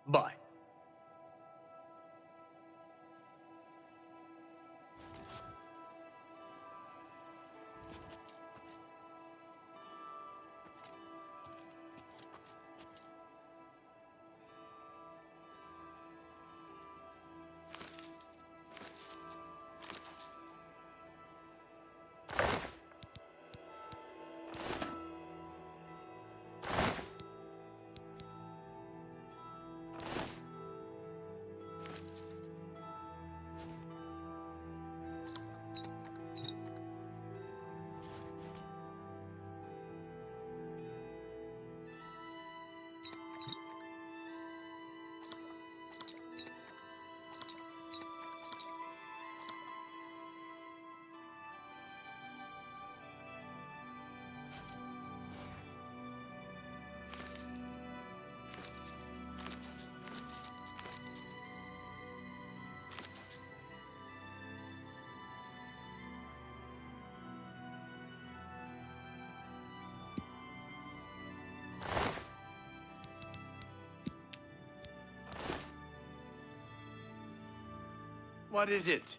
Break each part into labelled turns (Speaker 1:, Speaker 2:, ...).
Speaker 1: Bye. What is it?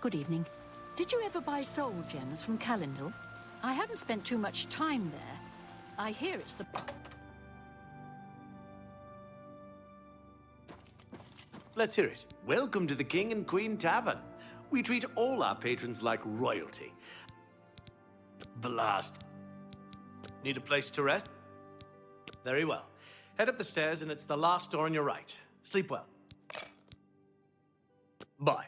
Speaker 2: Good evening. Did you ever buy soul gems from Calendal? I haven't spent too much time there. I hear it's the...
Speaker 1: Let's hear it. Welcome to the King and Queen Tavern. We treat all our patrons like royalty. Blast. Need a place to rest? Very well. Head up the stairs and it's the last door on your right. Sleep well. Bye.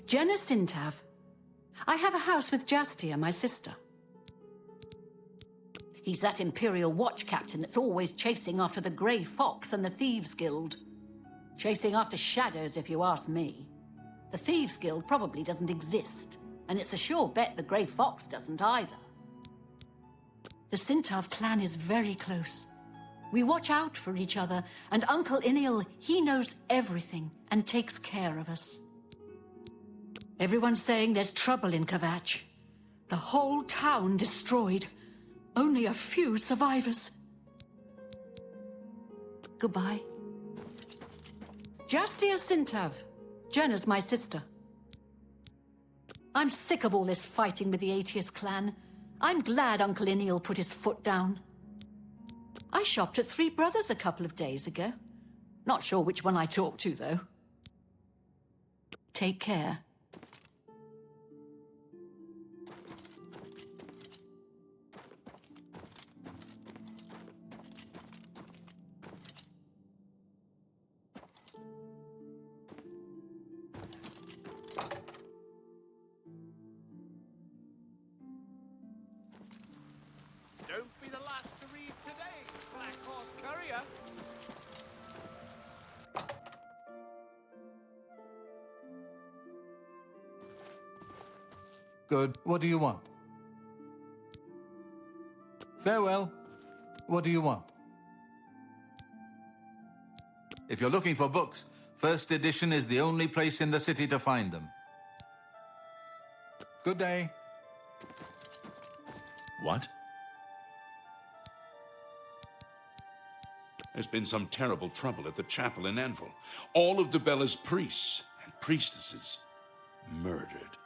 Speaker 2: Jenna Sintav. I have a house with Jastia, my sister. He's that Imperial Watch captain that's always chasing after the Grey Fox and the Thieves Guild. Chasing after shadows, if you ask me. The Thieves Guild probably doesn't exist, and it's a sure bet the Grey Fox doesn't either. The Sintav clan is very close. We watch out for each other, and Uncle Inil, he knows everything and takes care of us. Everyone's saying there's trouble in Kvatch. The whole town destroyed. Only a few survivors. Goodbye. Jastia Sintav. Jenna's my sister. I'm sick of all this fighting with the Aetius clan. I'm glad Uncle Inil put his foot down. I shopped at Three Brothers a couple of days ago. Not sure which one I talked to, though. Take care.
Speaker 1: Don't be the last to read today, Black Horse Courier.
Speaker 3: Good. What do you want? Farewell. What do you want? If you're looking for books, First Edition is the only place in the city to find them. Good day.
Speaker 4: What? There's been some terrible trouble at the chapel in Anvil. All of Debella's priests and priestesses murdered.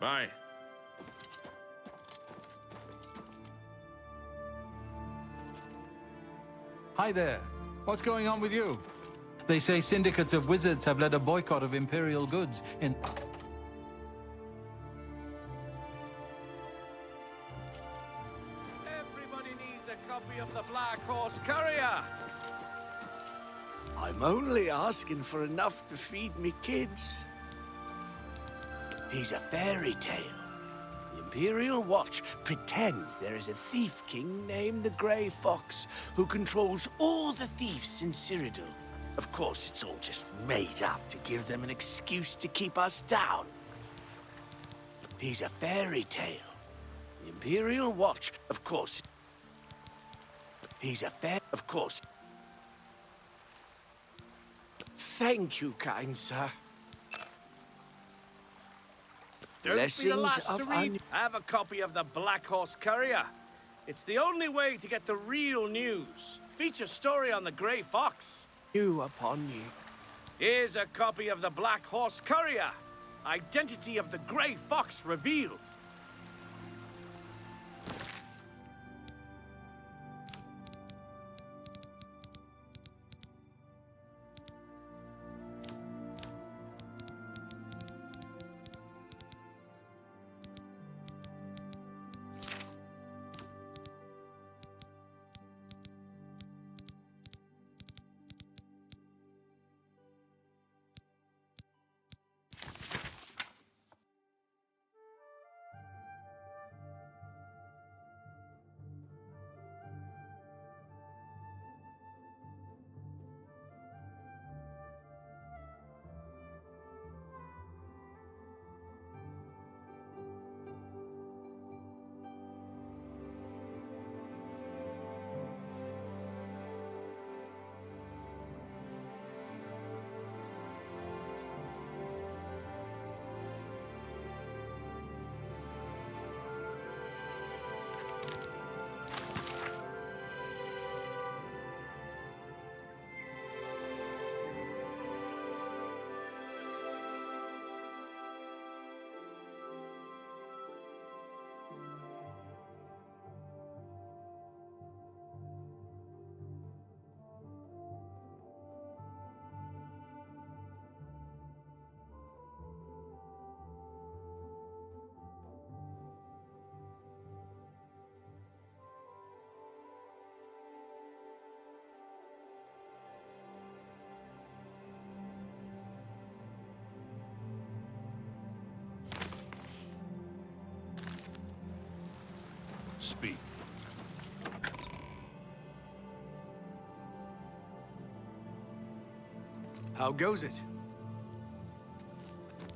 Speaker 4: Bye.
Speaker 3: Hi there. What's going on with you? They say syndicates of wizards have led a boycott of Imperial goods in...
Speaker 1: Everybody needs a copy of the Black Horse Courier. I'm only asking for enough to feed me kids. He's a fairy tale. The Imperial Watch pretends there is a thief king named the Grey Fox who controls all the thieves in Cyrodiil. Of course, it's all just made up to give them an excuse to keep us down. He's a fairy tale. The Imperial Watch, of course. He's a Of course. Thank you, kind sir. Don't be the last to read. Have a copy of the Black Horse Courier. It's the only way to get the real news. Feature story on the Grey Fox. You upon you. Here's a copy of the Black Horse Courier. Identity of the Grey Fox revealed.
Speaker 4: Speak.
Speaker 1: How goes it?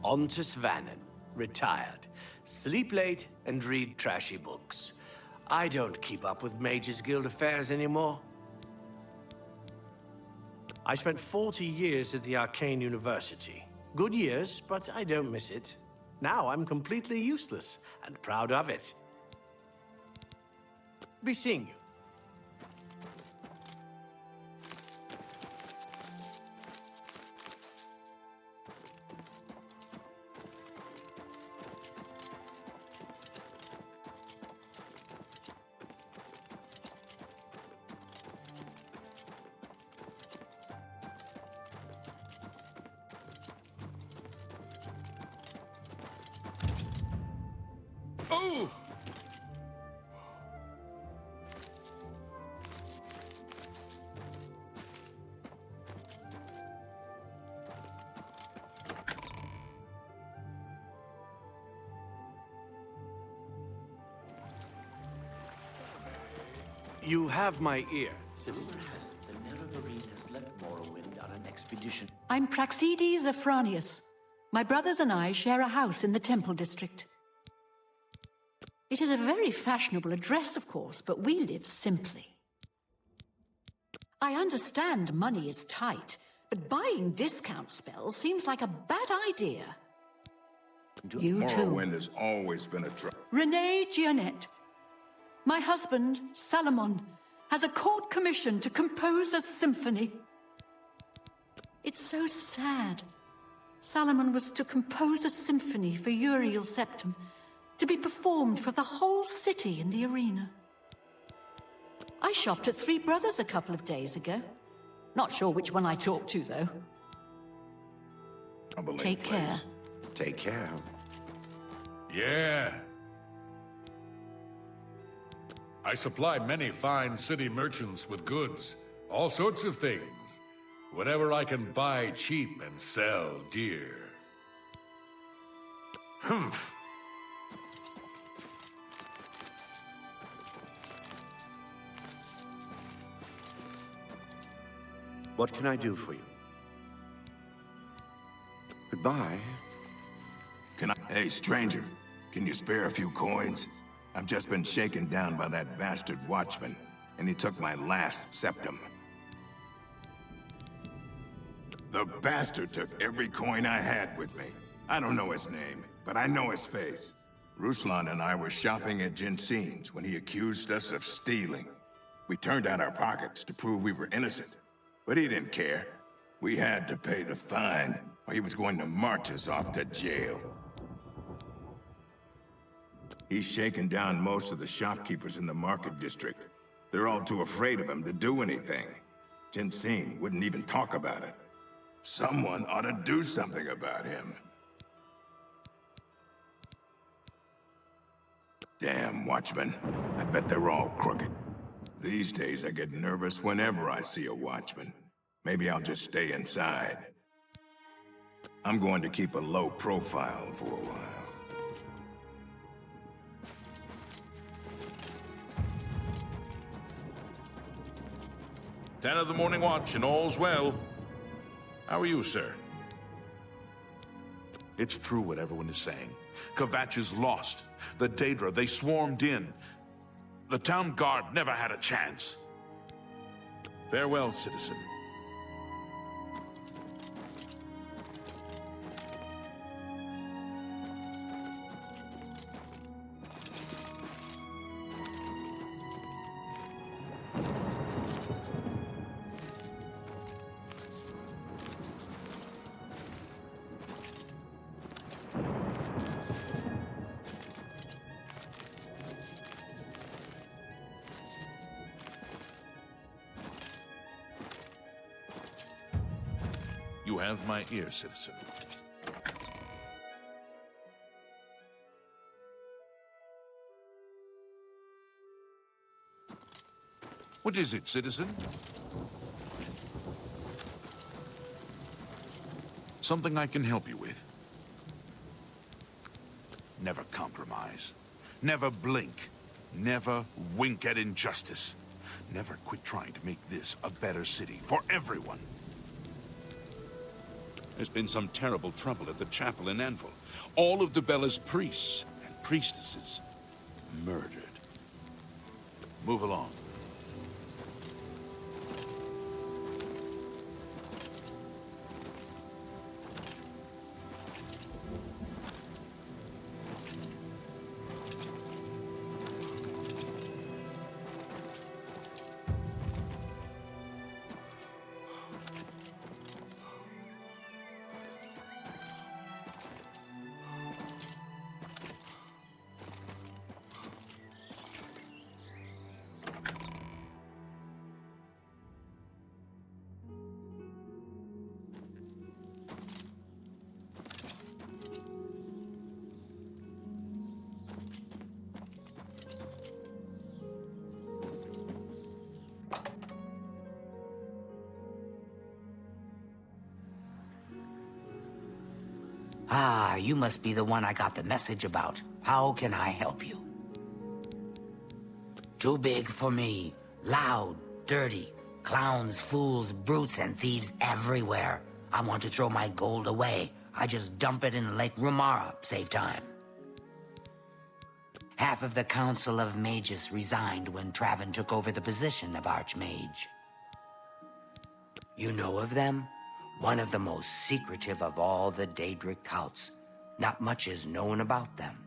Speaker 1: On to Svannon, retired. Sleep late and read trashy books. I don't keep up with Mages Guild affairs anymore. I spent 40 years at the Arcane University. Good years, but I don't miss it. Now I'm completely useless, and proud of it. Be seeing you.
Speaker 4: Oh!
Speaker 1: You have my ear, citizen.
Speaker 5: The Nerevarine has left Morrowind on an expedition.
Speaker 2: I'm Praxides Afranius. My brothers and I share a house in the Temple District. It is a very fashionable address, of course, but we live simply. I understand money is tight, but buying discount spells seems like a bad idea. You too.
Speaker 6: Morrowind has always been a trouble.
Speaker 2: Renee Gionette. My husband, Salomon, has a court commission to compose a symphony. It's so sad. Salomon was to compose a symphony for Uriel Septim, to be performed for the whole city in the arena. I shopped at Three Brothers a couple of days ago. Not sure which one I talked to, though. Take care.
Speaker 1: Take care.
Speaker 7: Yeah. I supply many fine city merchants with goods, all sorts of things. Whatever I can buy cheap and sell dear. Humph.
Speaker 1: What can I do for you? Goodbye.
Speaker 6: Hey, stranger, can you spare a few coins? I've just been shaken down by that bastard watchman, and he took my last septum. The bastard took every coin I had with me. I don't know his name, but I know his face. Ruslan and I were shopping at Jensen's when he accused us of stealing. We turned out our pockets to prove we were innocent, but he didn't care. We had to pay the fine, or he was going to march us off to jail. He's shaken down most of the shopkeepers in the market district. They're all too afraid of him to do anything. Jensen wouldn't even talk about it. Someone ought to do something about him. Damn watchmen. I bet they're all crooked. These days I get nervous whenever I see a watchman. Maybe I'll just stay inside. I'm going to keep a low profile for a while.
Speaker 4: Ten of the morning watch and all's well. How are you, sir? It's true what everyone is saying. Kvatch is lost. The Daedra, they swarmed in. The town guard never had a chance. Farewell, citizen. You have my ear, citizen. What is it, citizen? Something I can help you with? Never compromise. Never blink. Never wink at injustice. Never quit trying to make this a better city for everyone. There's been some terrible trouble at the chapel in Anvil. All of Dubella's priests and priestesses murdered. Move along.
Speaker 8: Ah, you must be the one I got the message about. How can I help you? Too big for me. Loud, dirty. Clowns, fools, brutes, and thieves everywhere. I want to throw my gold away. I just dump it in Lake Rumara, save time. Half of the Council of Mages resigned when Traven took over the position of Archmage. You know of them? One of the most secretive of all the Daedric cults. Not much is known about them.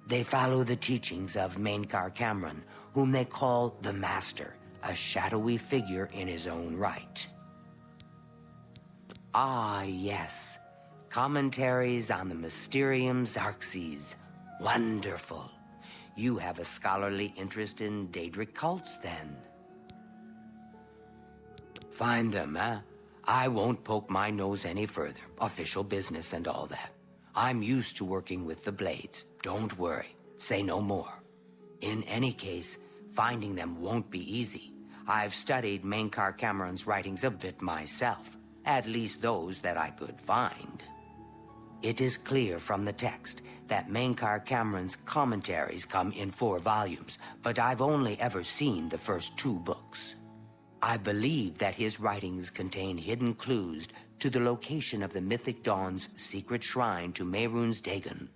Speaker 8: They follow the teachings of Mainkar Cameron, whom they call the Master, a shadowy figure in his own right. Ah, yes. Commentaries on the Mysterium Xarxes. Wonderful. You have a scholarly interest in Daedric cults, then. Find them, eh? I won't poke my nose any further. Official business and all that. I'm used to working with the Blades. Don't worry. Say no more. In any case, finding them won't be easy. I've studied Mainkar Cameron's writings a bit myself. At least those that I could find. It is clear from the text that Mainkar Cameron's commentaries come in 4 volumes, but I've only ever seen the first 2 books. I believe that his writings contain hidden clues to the location of the Mythic Dawn's secret shrine to Mehrunes Dagon.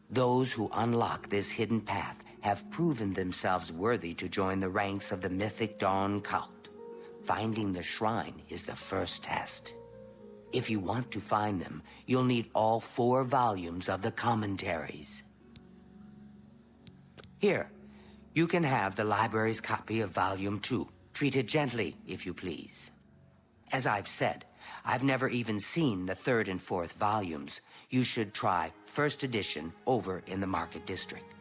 Speaker 8: Those who unlock this hidden path have proven themselves worthy to join the ranks of the Mythic Dawn cult. Finding the shrine is the first test. If you want to find them, you'll need all 4 volumes of the commentaries. Here, you can have the library's copy of Volume 2. Treat it gently, if you please. As I've said, I've never even seen the 3rd and 4th volumes. You should try first edition over in the Market District.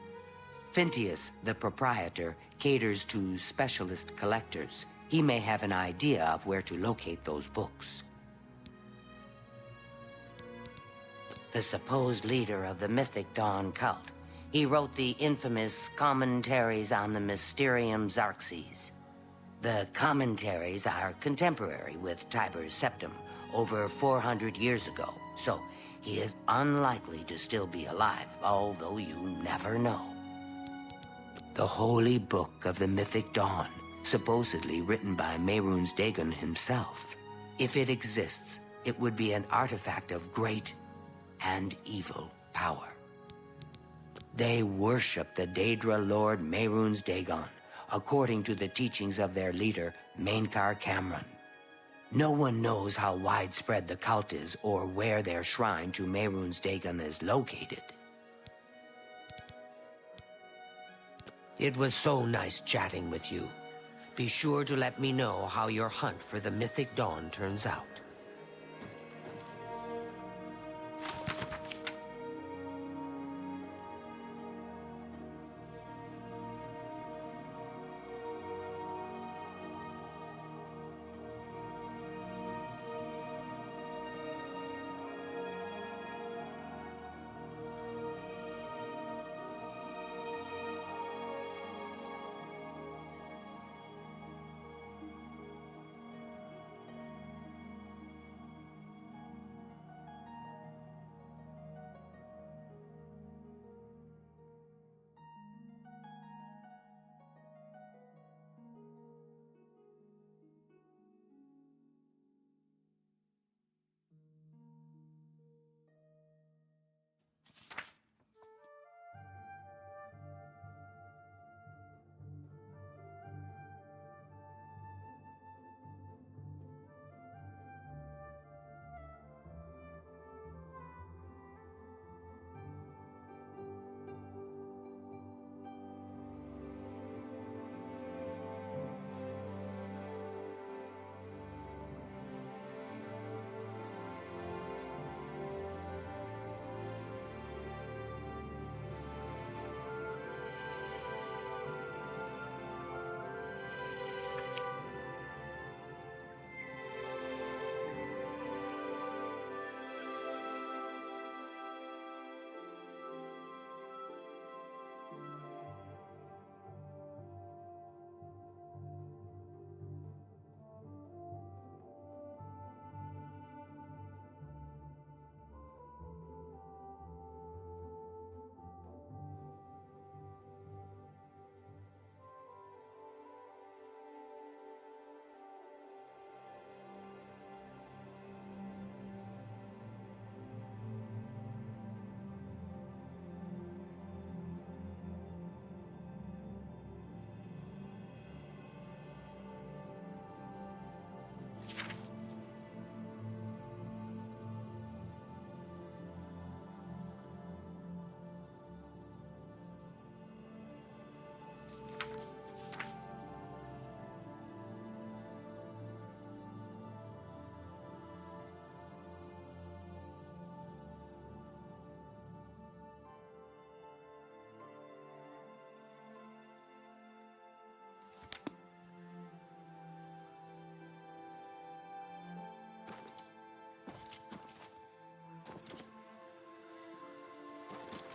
Speaker 8: Phintius, the proprietor, caters to specialist collectors. He may have an idea of where to locate those books. The supposed leader of the Mythic Dawn cult. He wrote the infamous Commentaries on the Mysterium Xarxes. The commentaries are contemporary with Tiber's Septum, over 400 years ago, so he is unlikely to still be alive, although you never know. The Holy Book of the Mythic Dawn, supposedly written by Mehrunes Dagon himself. If it exists, it would be an artifact of great and evil power. They worship the Daedra Lord Mehrunes Dagon, according to the teachings of their leader, Mainkar Cameron. No one knows how widespread the cult is or where their shrine to Mehrunes Dagon is located. It was so nice chatting with you. Be sure to let me know how your hunt for the Mythic Dawn turns out.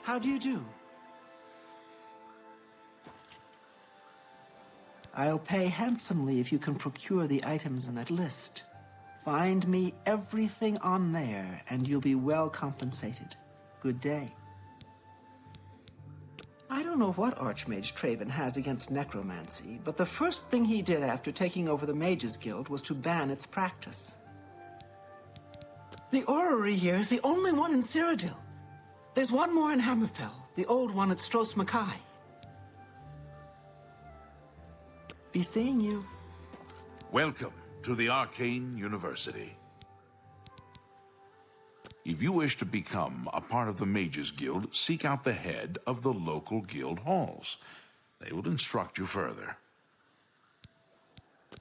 Speaker 9: How do you do? I'll pay handsomely if you can procure the items in that list. Find me everything on there, and you'll be well compensated. Good day. I don't know what Archmage Traven has against necromancy, but the first thing he did after taking over the Mages Guild was to ban its practice. The orrery here is the only one in Cyrodiil. There's one more in Hammerfell, the old one at Stros Mackay. Be seeing you.
Speaker 4: Welcome to the Arcane University. If you wish to become a part of the Mages Guild, seek out the head of the local guild halls. They will instruct you further.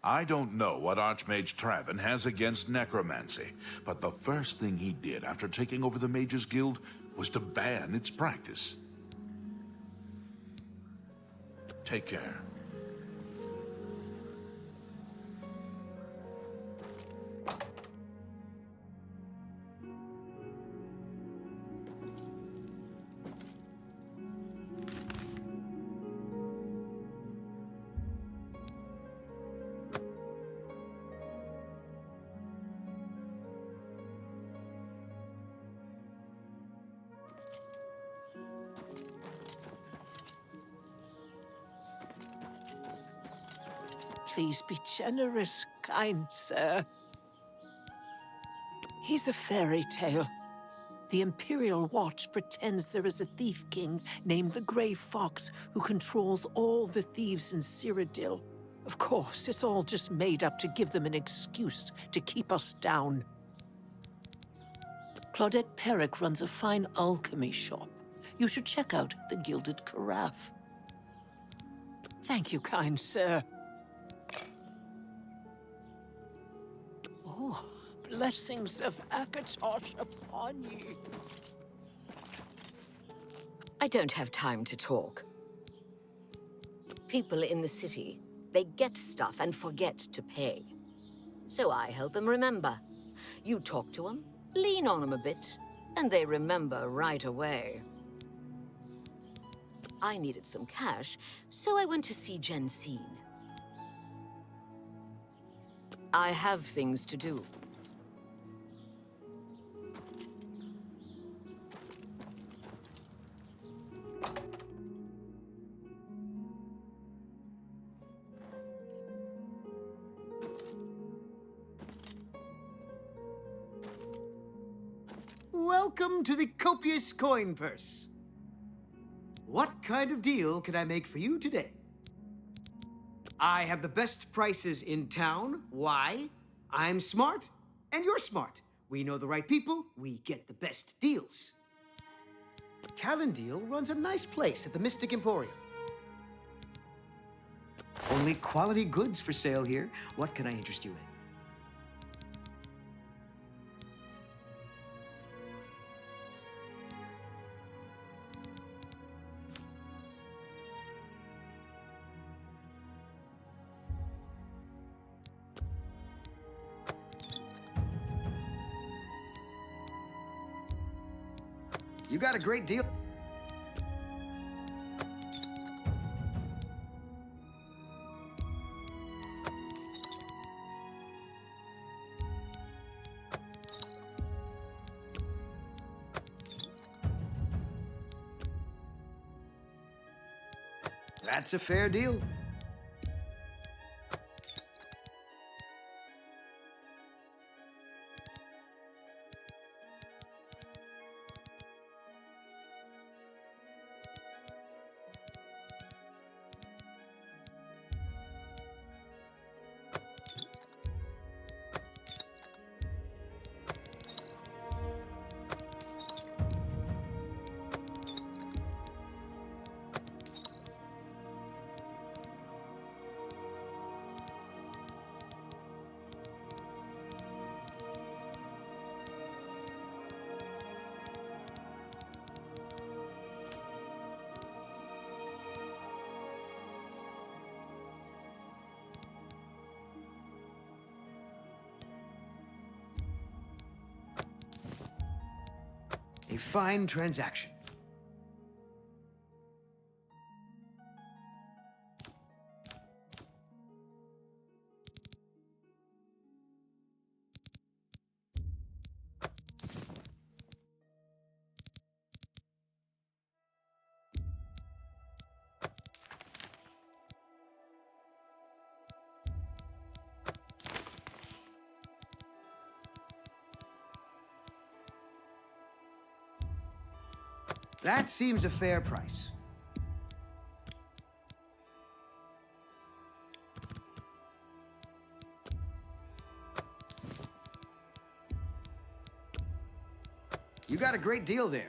Speaker 4: I don't know what Archmage Traven has against necromancy, but the first thing he did after taking over the Mages Guild was to ban its practice. Take care.
Speaker 1: Please be generous, kind sir. He's a fairy tale. The Imperial Watch pretends there is a thief king named the Grey Fox who controls all the thieves in Cyrodiil. Of course, it's all just made up to give them an excuse to keep us down. Claudette Perrick runs a fine alchemy shop. You should check out the Gilded Carafe. Thank you, kind sir. Oh, blessings of Akatosh upon you.
Speaker 10: I don't have time to talk. People in the city, they get stuff and forget to pay. So I help them remember. You talk to them, lean on them a bit, and they remember right away. I needed some cash, so I went to see Jensine. I have things to do.
Speaker 11: Welcome to the copious coin purse. What kind of deal can I make for you today? I have the best prices in town. Why? I'm smart, and you're smart. We know the right people, we get the best deals. Calendil runs a nice place at the Mystic Emporium. Only quality goods for sale here. What can I interest you in? You got a great deal. That's a fair deal. A fine transaction. That seems a fair price. You got a great deal there.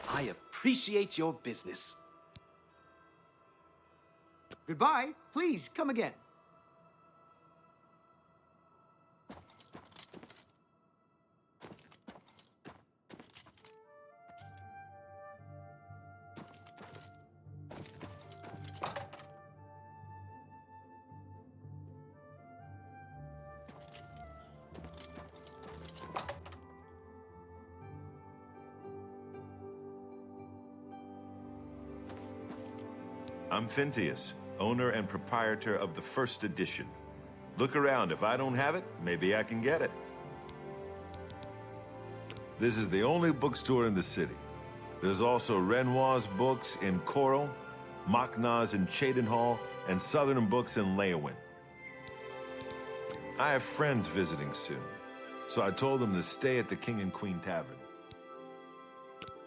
Speaker 1: I appreciate your business.
Speaker 11: Goodbye. Please, come again.
Speaker 12: I'm Phintius, owner and proprietor of the first edition. Look around. If I don't have it, maybe I can get it. This is the only bookstore in the city. There's also Renoir's books in Coral, Machna's in Cheydinhall, and Southern Books in Leyawen. I have friends visiting soon, so I told them to stay at the King and Queen Tavern.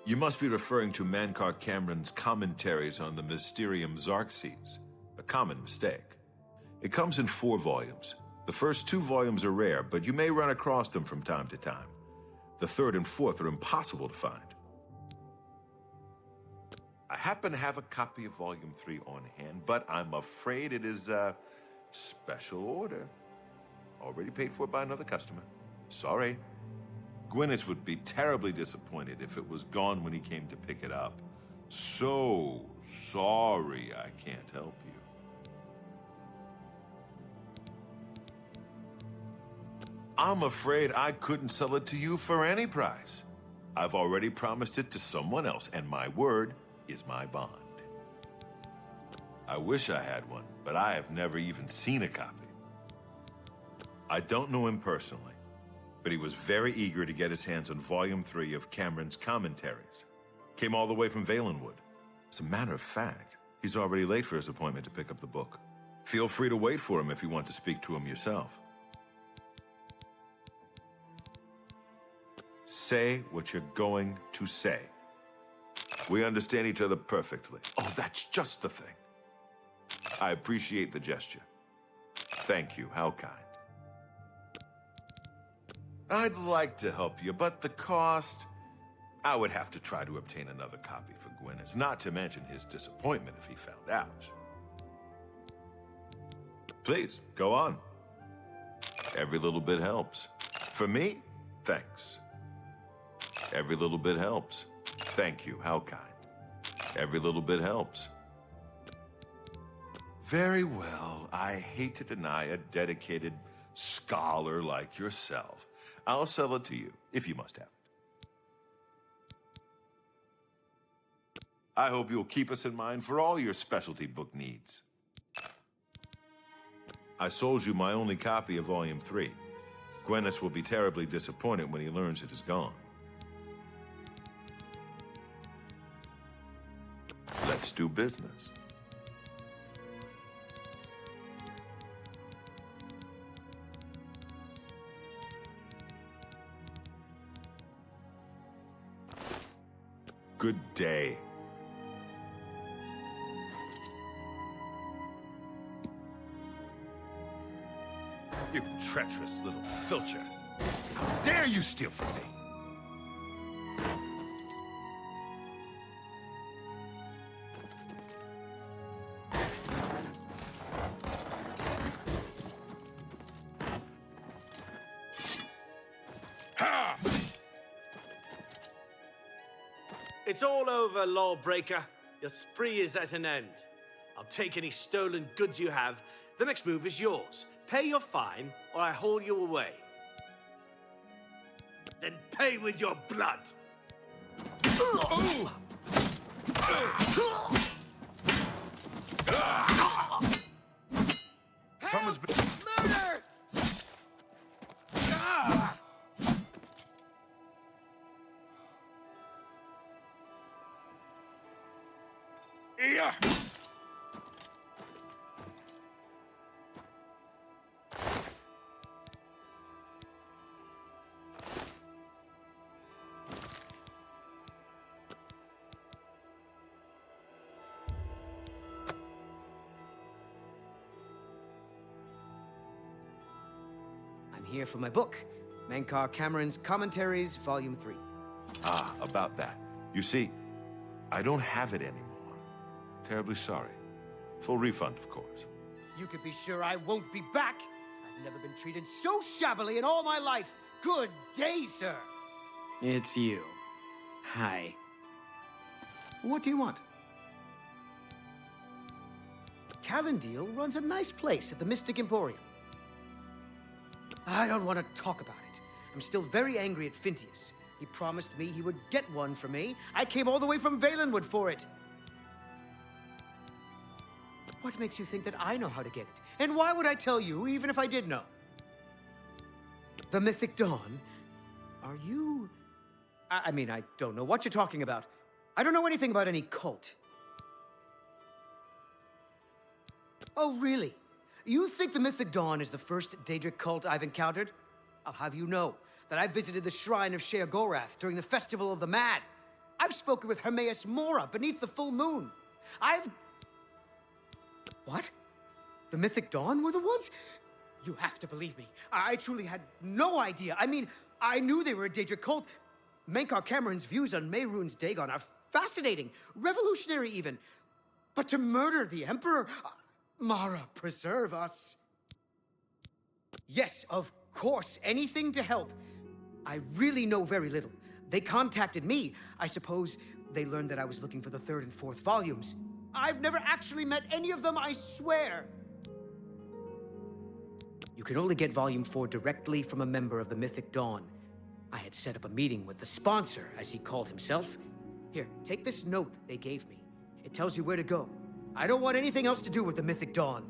Speaker 12: You must be referring to Mankar Cameron's commentaries on the Mysterium Xarxes, a common mistake. It comes in 4 volumes. The first 2 volumes are rare, but you may run across them from time to time. The 3rd and 4th are impossible to find. I happen to have a copy of Volume 3 on hand, but I'm afraid it is a special order. Already paid for by another customer. Sorry. Gwyneth would be terribly disappointed if it was gone when he came to pick it up. So sorry I can't help you. I'm afraid I couldn't sell it to you for any price. I've already promised it to someone else, and my word is my bond. I wish I had one, but I have never even seen a copy. I don't know him personally, but he was very eager to get his hands on Volume 3 of Cameron's commentaries. Came all the way from Valenwood. As a matter of fact, he's already late for his appointment to pick up the book. Feel free to wait for him if you want to speak to him yourself. Say what you're going to say. We understand each other perfectly. Oh, that's just the thing. I appreciate the gesture. Thank you, how kind. I'd like to help you, but the cost... I would have to try to obtain another copy for Gwyneth, not to mention his disappointment if he found out. Please, go on. Every little bit helps. For me, thanks. Every little bit helps. Thank you, how kind. Every little bit helps. Very well, I hate to deny a dedicated scholar like yourself. I'll sell it to you, if you must have it. I hope you'll keep us in mind for all your specialty book needs. I sold you my only copy of Volume 3. Gwyneth will be terribly disappointed when he learns it is gone. Let's do business. Good day. You treacherous little filcher. How dare you steal from me?
Speaker 1: It's all over, lawbreaker. Your spree is at an end. I'll take any stolen goods you have. The next move is yours. Pay your fine, or I haul you away. Then pay with your blood.
Speaker 12: Someone's been...
Speaker 1: Murder!
Speaker 4: Yeah.
Speaker 11: I'm here for my book, Mankar Cameron's Commentaries, Volume 3.
Speaker 12: Ah, about that. You see, I don't have it anymore. Terribly sorry. Full refund, of course.
Speaker 11: You can be sure I won't be back. I've never been treated so shabbily in all my life. Good day, sir. It's you. Hi. What do you want? Calendil runs a nice place at the Mystic Emporium. I don't want to talk about it. I'm still very angry at Phintius. He promised me he would get one for me. I came all the way from Valenwood for it. What makes you think that I know how to get it? And why would I tell you, even if I did know? The Mythic Dawn? Are you... I mean, I don't know what you're talking about. I don't know anything about any cult. Oh, really? You think the Mythic Dawn is the first Daedric cult I've encountered? I'll have you know that I visited the shrine of Sheogorath during the Festival of the Mad. I've spoken with Hermaeus Mora beneath the full moon. What? The Mythic Dawn were the ones? You have to believe me. I truly had no idea. I mean, I knew they were a Daedric cult. Mankar Cameron's views on Mehrunes Dagon are fascinating, revolutionary even. But to murder the Emperor? Mara, preserve us. Yes, of course, anything to help. I really know very little. They contacted me. I suppose they learned that I was looking for the 3rd and 4th volumes. I've never actually met any of them, I swear. You can only get Volume 4 directly from a member of the Mythic Dawn. I had set up a meeting with the sponsor, as he called himself. Here, take this note they gave me. It tells you where to go. I don't want anything else to do with the Mythic Dawn.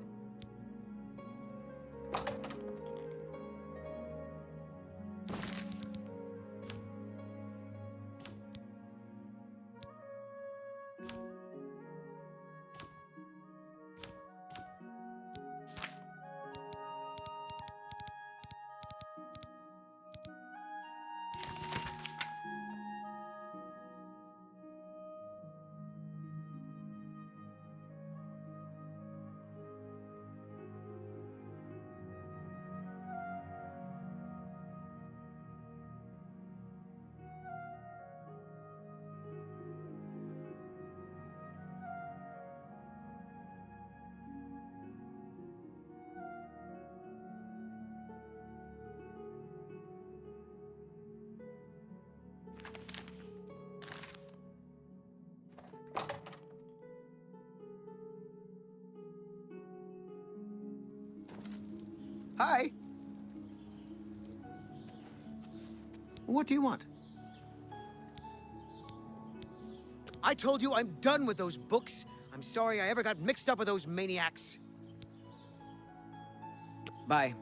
Speaker 11: Hi. What do you want? I told you I'm done with those books. I'm sorry I ever got mixed up with those maniacs. Bye.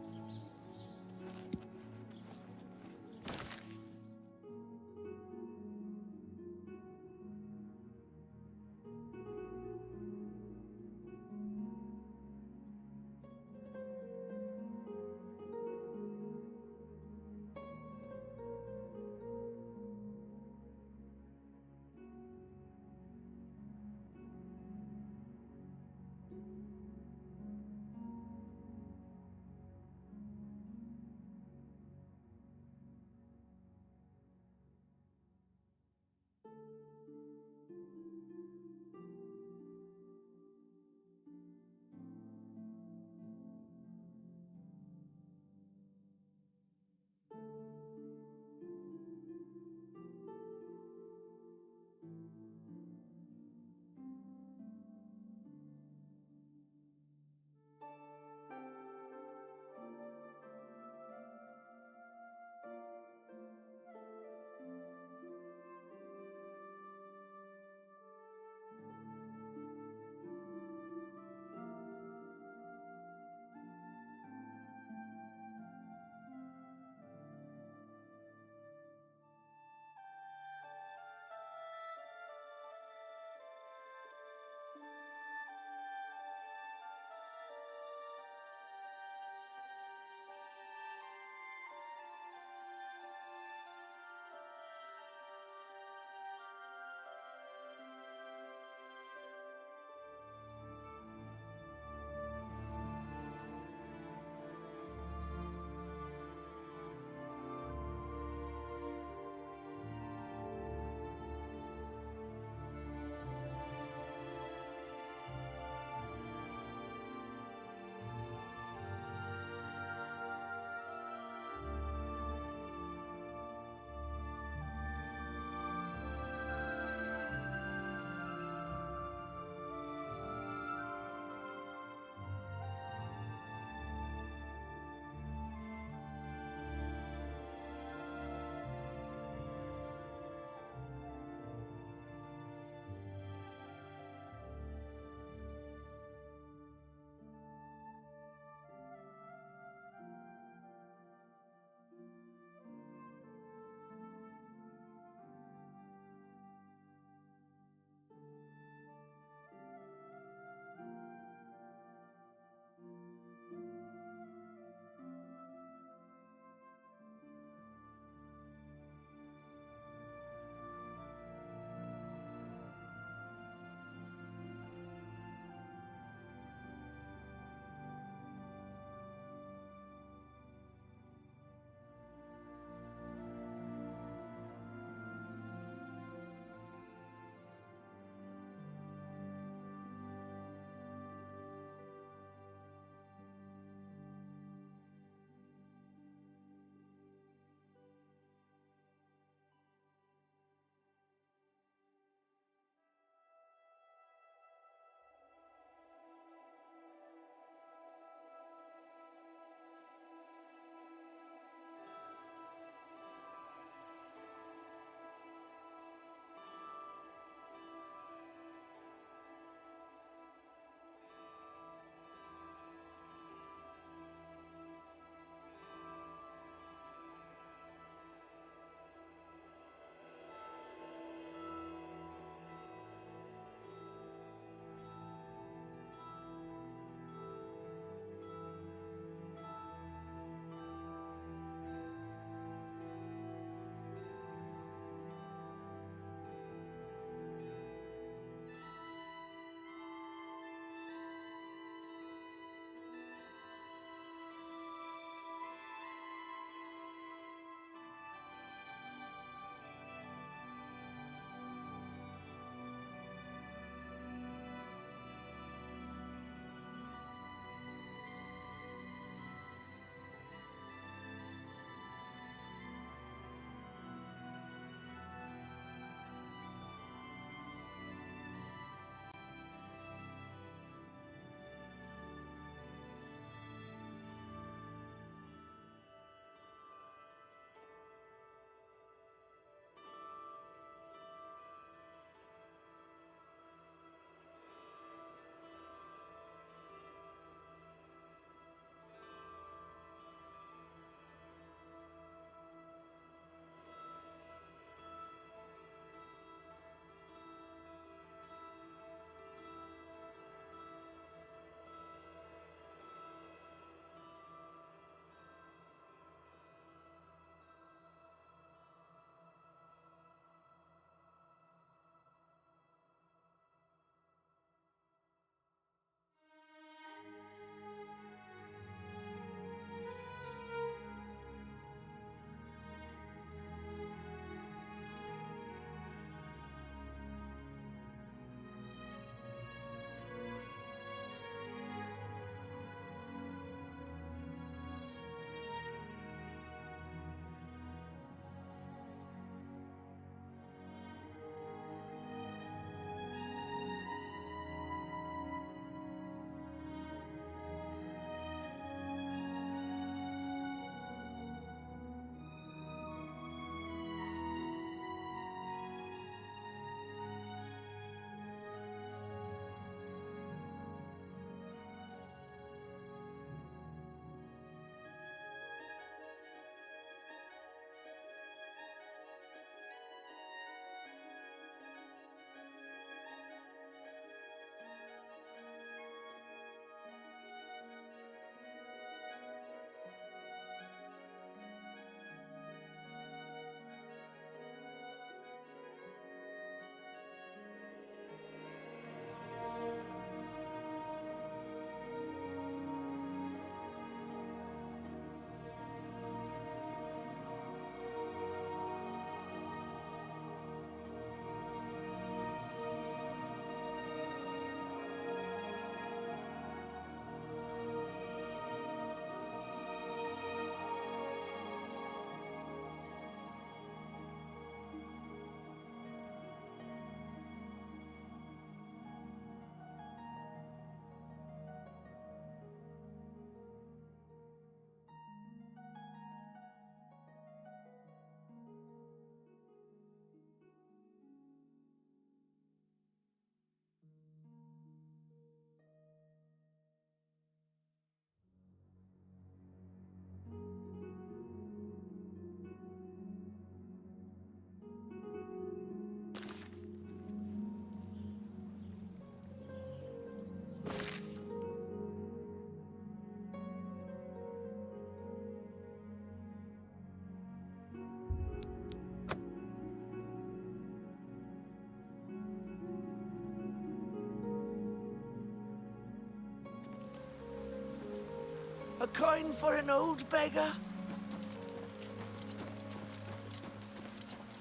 Speaker 1: coin for an old beggar?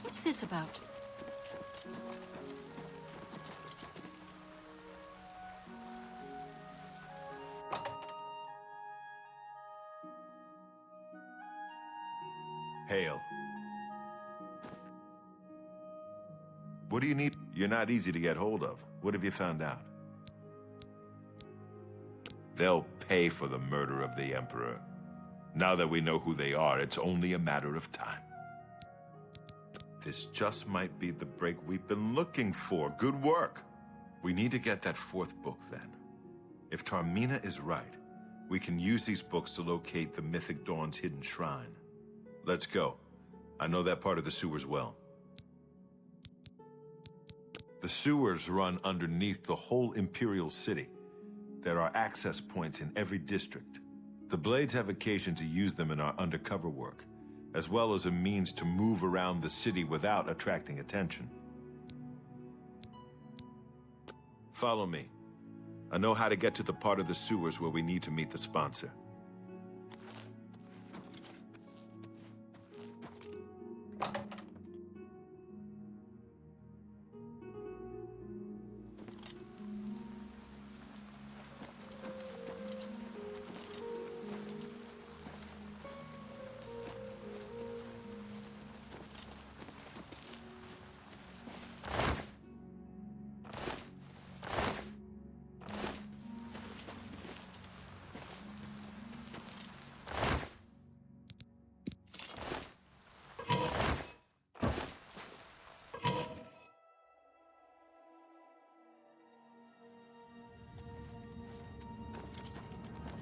Speaker 2: What's this about?
Speaker 12: Hail. What do you need? You're not easy to get hold of. What have you found out? They'll pay for the murder of the Emperor. Now that we know who they are, it's only a matter of time. This just might be the break we've been looking for. Good work. We need to get that fourth book, then. If Tarmina is right, we can use these books to locate the Mythic Dawn's hidden shrine. Let's go. I know that part of the sewers well. The sewers run underneath the whole Imperial City. There are access points in every district. The Blades have occasion to use them in our undercover work, as well as a means to move around the city without attracting attention. Follow me. I know how to get to the part of the sewers where we need to meet the sponsor.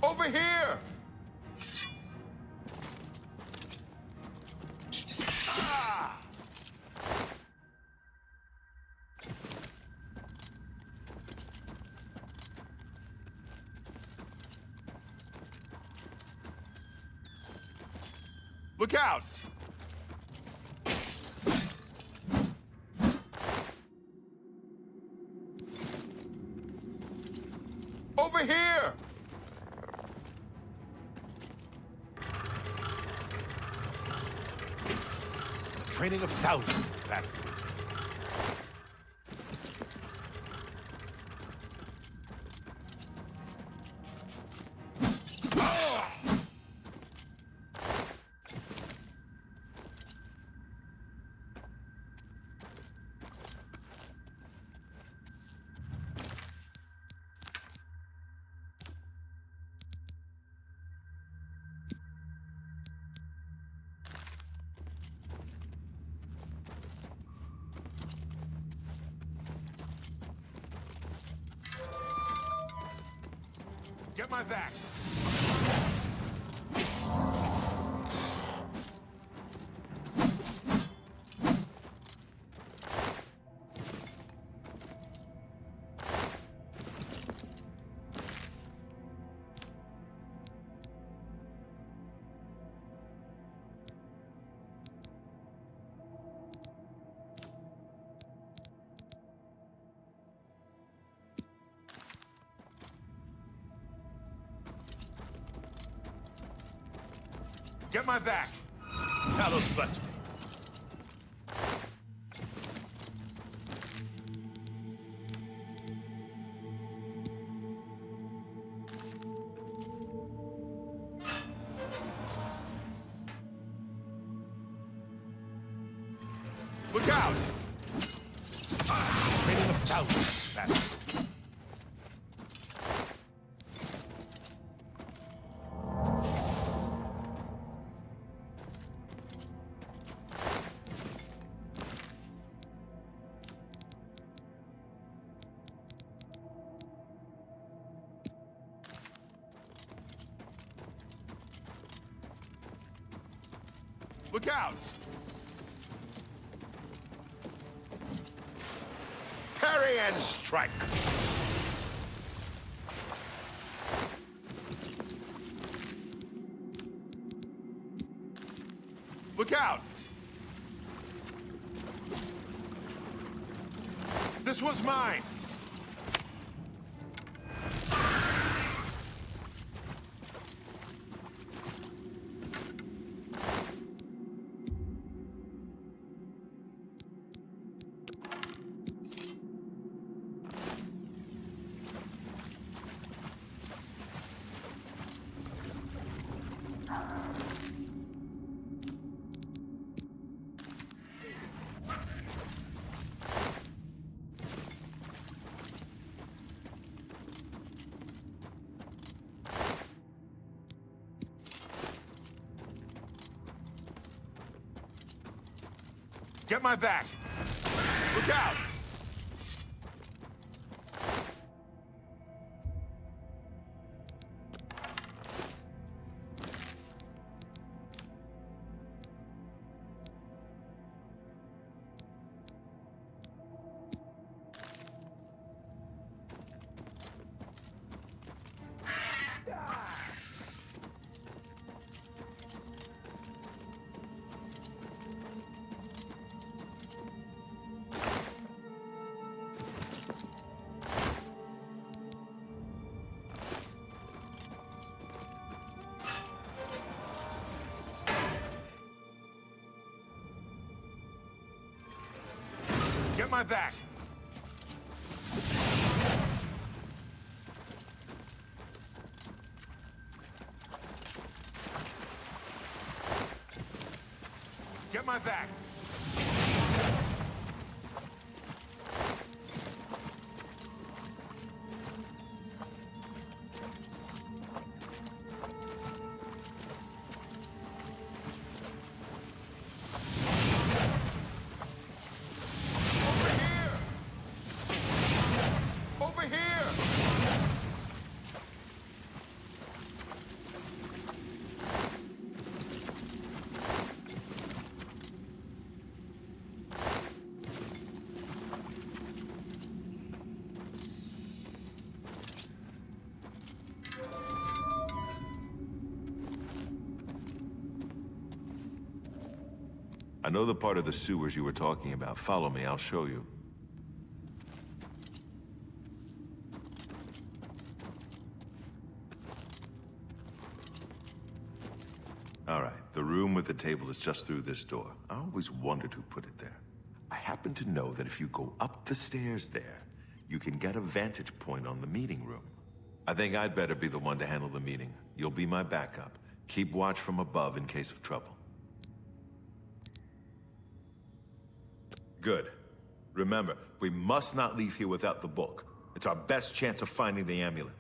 Speaker 12: Over here! Ah! Look out! Over here!
Speaker 1: Training of thousands, bastard.
Speaker 12: Get my back! Get my back!
Speaker 1: Talos bless me.
Speaker 12: Look out!
Speaker 1: Training of thousands, bastard.
Speaker 12: Look out!
Speaker 1: Parry and strike.
Speaker 12: Look out! This one's mine!
Speaker 6: Get my back! Look out! Get my back! Get my back!
Speaker 12: I know the part of the sewers you were talking about. Follow me, I'll show you. All right, the room with the table is just through this door. I always wondered who put it there. I happen to know that if you go up the stairs there, you can get a vantage point on the meeting room. I think I'd better be the one to handle the meeting. You'll be my backup. Keep watch from above in case of trouble. Good. Remember, we must not leave here without the book. It's our best chance of finding the amulet.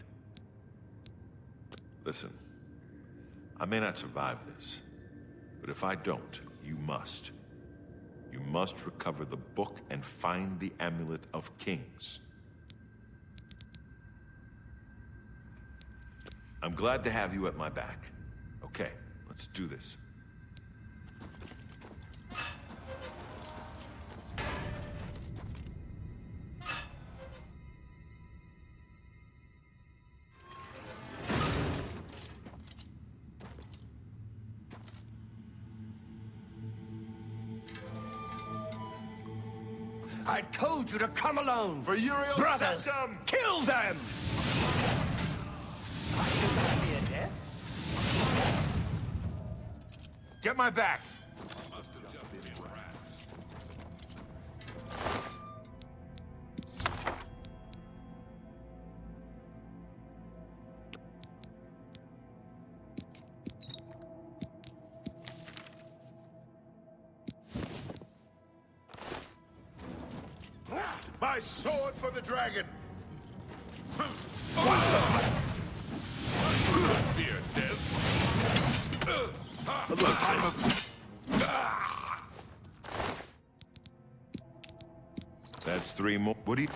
Speaker 12: Listen, I may not survive this, but if I don't, you must. You must recover the book and find the Amulet of Kings. I'm glad to have you at my back. Okay, let's do this.
Speaker 1: I told you to come alone!
Speaker 6: For Uriel
Speaker 1: Brothers,
Speaker 6: Septum!
Speaker 1: kill them!
Speaker 6: Get my back! My sword for the dragon!
Speaker 4: Fear death.
Speaker 12: That's 3 more. What do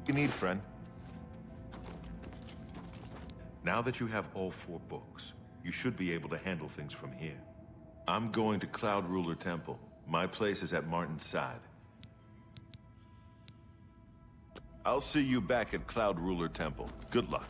Speaker 12: you need, friend? Now that you have all 4 books, you should be able to handle things from here. I'm going to Cloud Ruler Temple. My place is at Martin's side. I'll see you back at Cloud Ruler Temple. Good luck.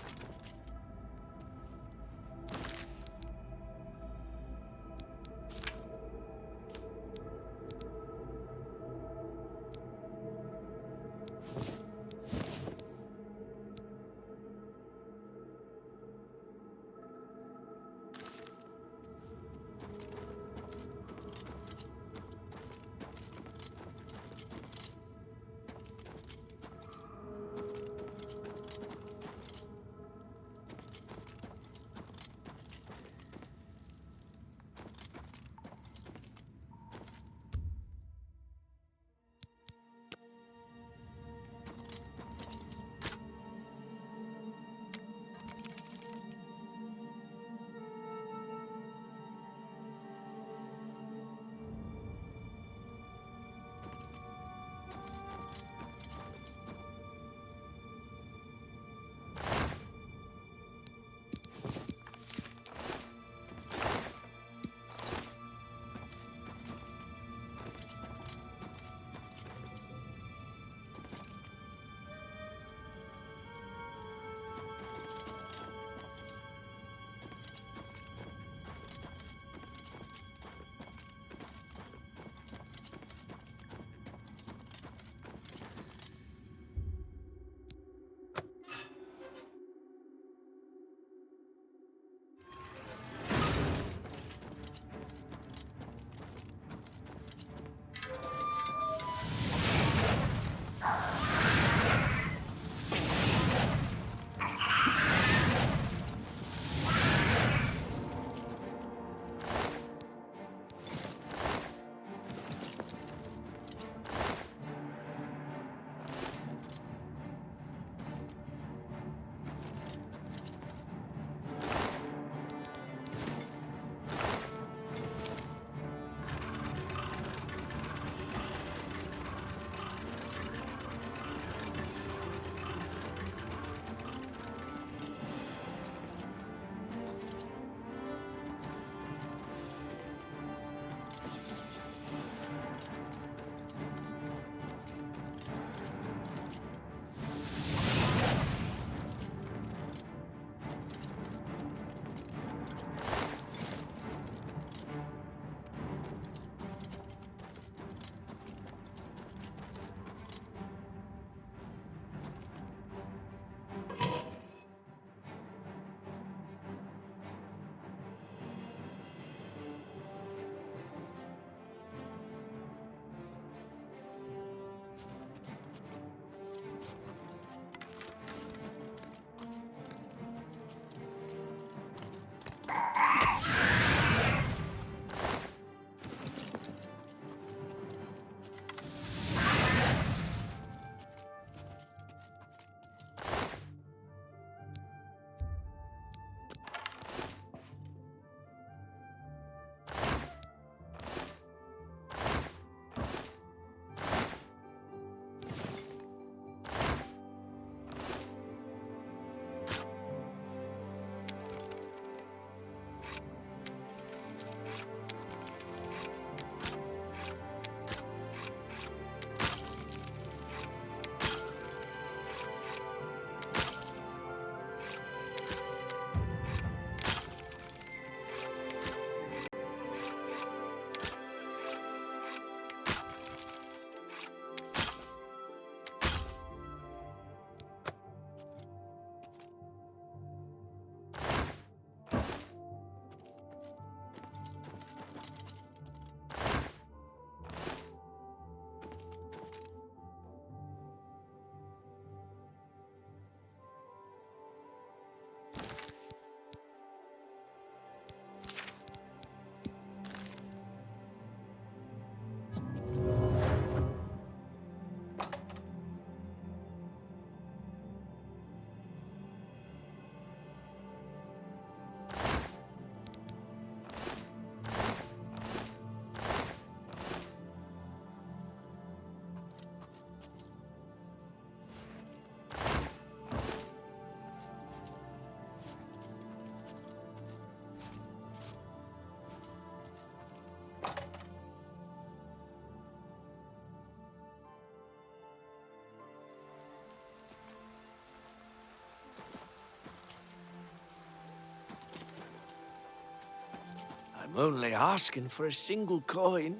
Speaker 1: I'm only asking for a single coin.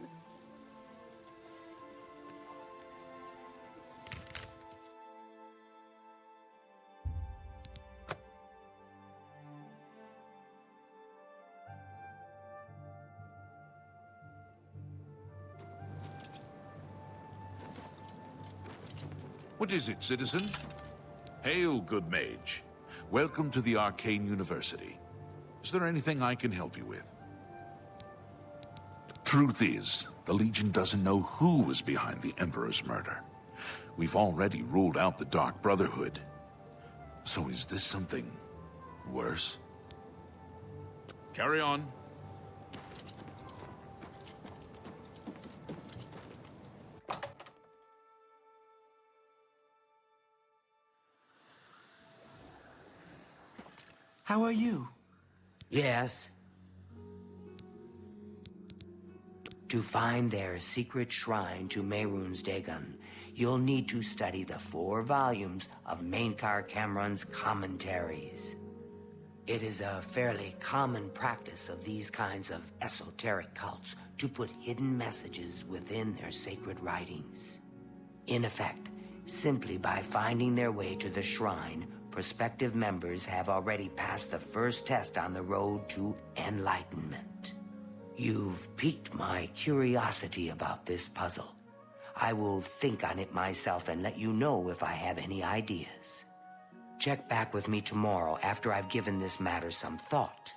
Speaker 4: What is it, citizen? Hail, good mage. Welcome to the Arcane University. Is there anything I can help you with? Truth is, the Legion doesn't know who was behind the Emperor's murder. We've already ruled out the Dark Brotherhood. So is this something worse? Carry on.
Speaker 9: How are you?
Speaker 8: Yes. To find their secret shrine to Mehrunes Dagon, you'll need to study the 4 volumes of Mainkar Cameron's commentaries. It is a fairly common practice of these kinds of esoteric cults to put hidden messages within their sacred writings. In effect, simply by finding their way to the shrine, prospective members have already passed the first test on the road to enlightenment. You've piqued my curiosity about this puzzle. I will think on it myself and let you know if I have any ideas. Check back with me tomorrow after I've given this matter some thought.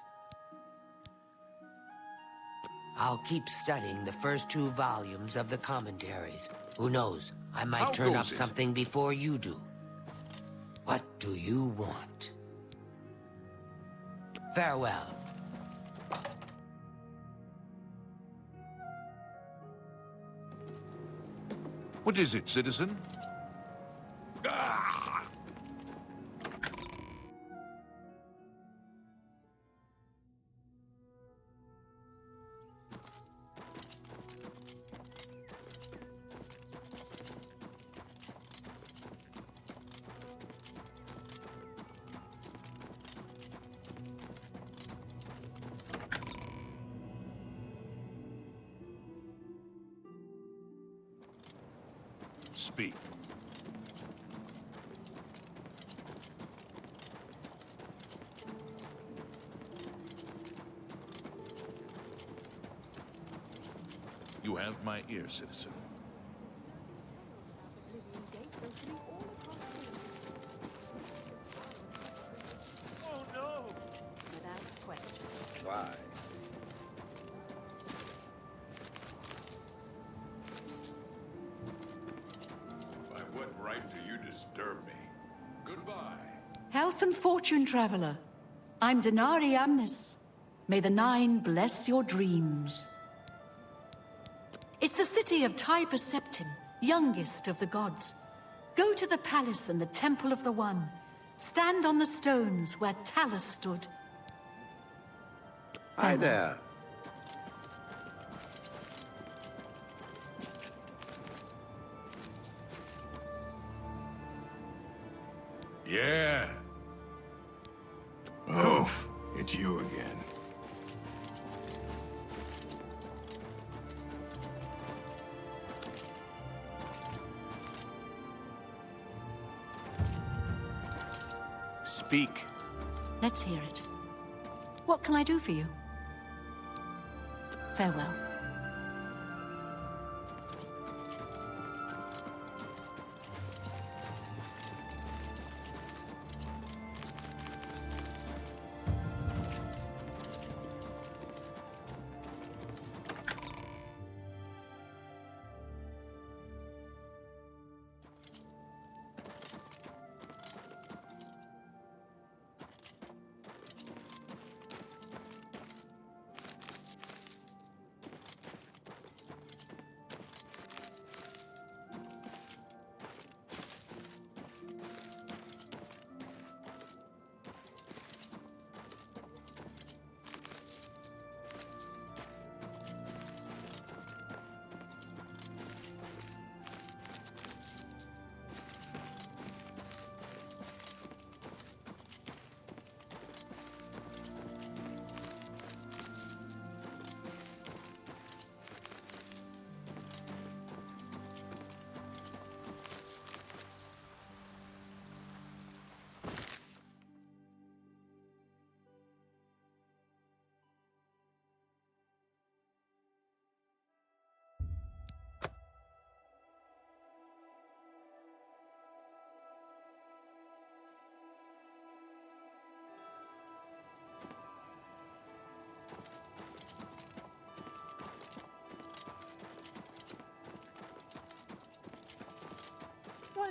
Speaker 8: I'll keep studying the first 2 volumes of the commentaries. Who knows, I might turn up something before you do. What do you want? Farewell.
Speaker 4: What is it, citizen? Speak. You have my ear, citizen.
Speaker 1: Oh no!
Speaker 2: Without question.
Speaker 1: Why?
Speaker 6: By what right do you disturb me?
Speaker 7: Goodbye.
Speaker 2: Health and fortune, traveler. I'm Denari Amnis. May the 9 bless your dreams. It's the city of Tiber Septim, youngest of the gods. Go to the palace and the Temple of the One. Stand on the stones where Talus stood.
Speaker 1: Hi there.
Speaker 7: Yeah.
Speaker 6: Oh, it's you again.
Speaker 1: Speak.
Speaker 2: Let's hear it. What can I do for you? Farewell.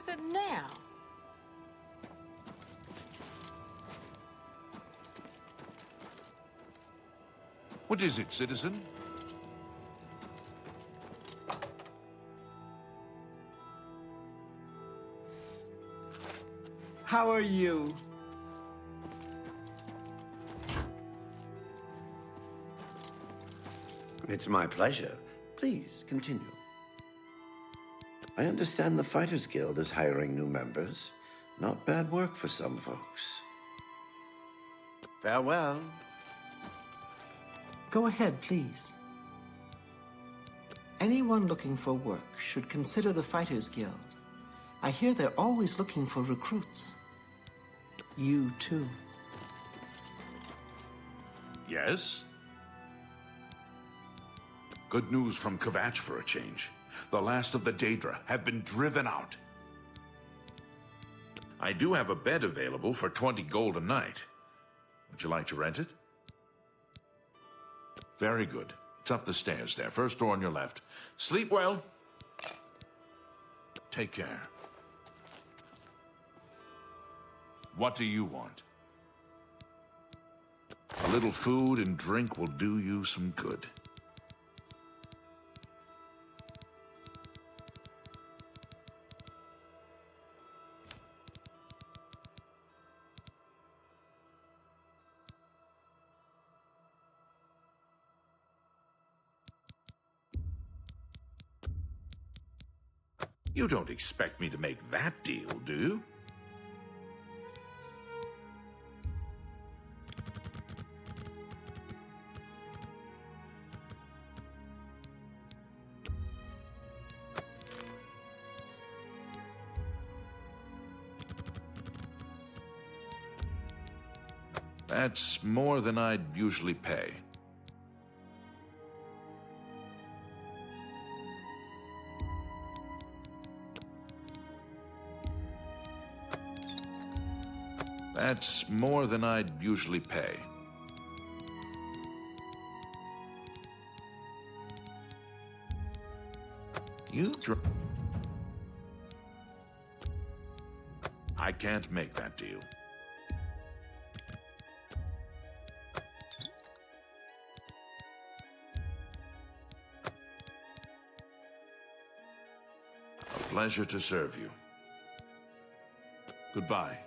Speaker 13: is it now?
Speaker 4: What is it, citizen?
Speaker 9: How are you?
Speaker 5: It's my pleasure. Please, continue. I understand the Fighters Guild is hiring new members. Not bad work for some folks. Farewell.
Speaker 9: Go ahead, please. Anyone looking for work should consider the Fighters Guild. I hear they're always looking for recruits. You, too.
Speaker 4: Yes? Good news from Kvatch for a change. The last of the Daedra have been driven out. I do have a bed available for 20 gold a night. Would you like to rent it? Very good. It's up the stairs there. First door on your left. Sleep well. Take care. What do you want? A little food and drink will do you some good. You don't expect me to make that deal, do you? That's more than I'd usually pay. That's more than I'd usually pay. I can't make that deal. A pleasure to serve you. Goodbye.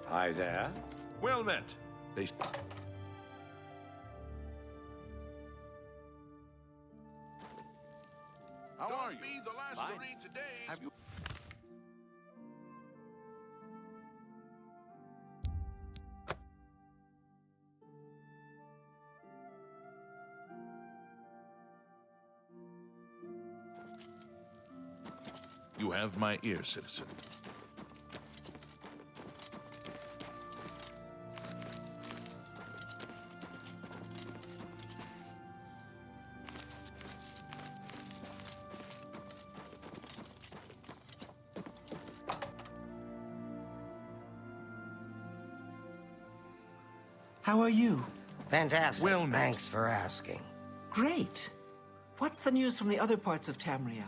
Speaker 5: Hi there.
Speaker 4: Well met. They... How are you? Don't be the last to read today. Have you... You have my ear, citizen.
Speaker 9: How are you?
Speaker 8: Fantastic.
Speaker 4: Well met.
Speaker 8: Thanks for asking.
Speaker 9: Great. What's the news from the other parts of Tamriel?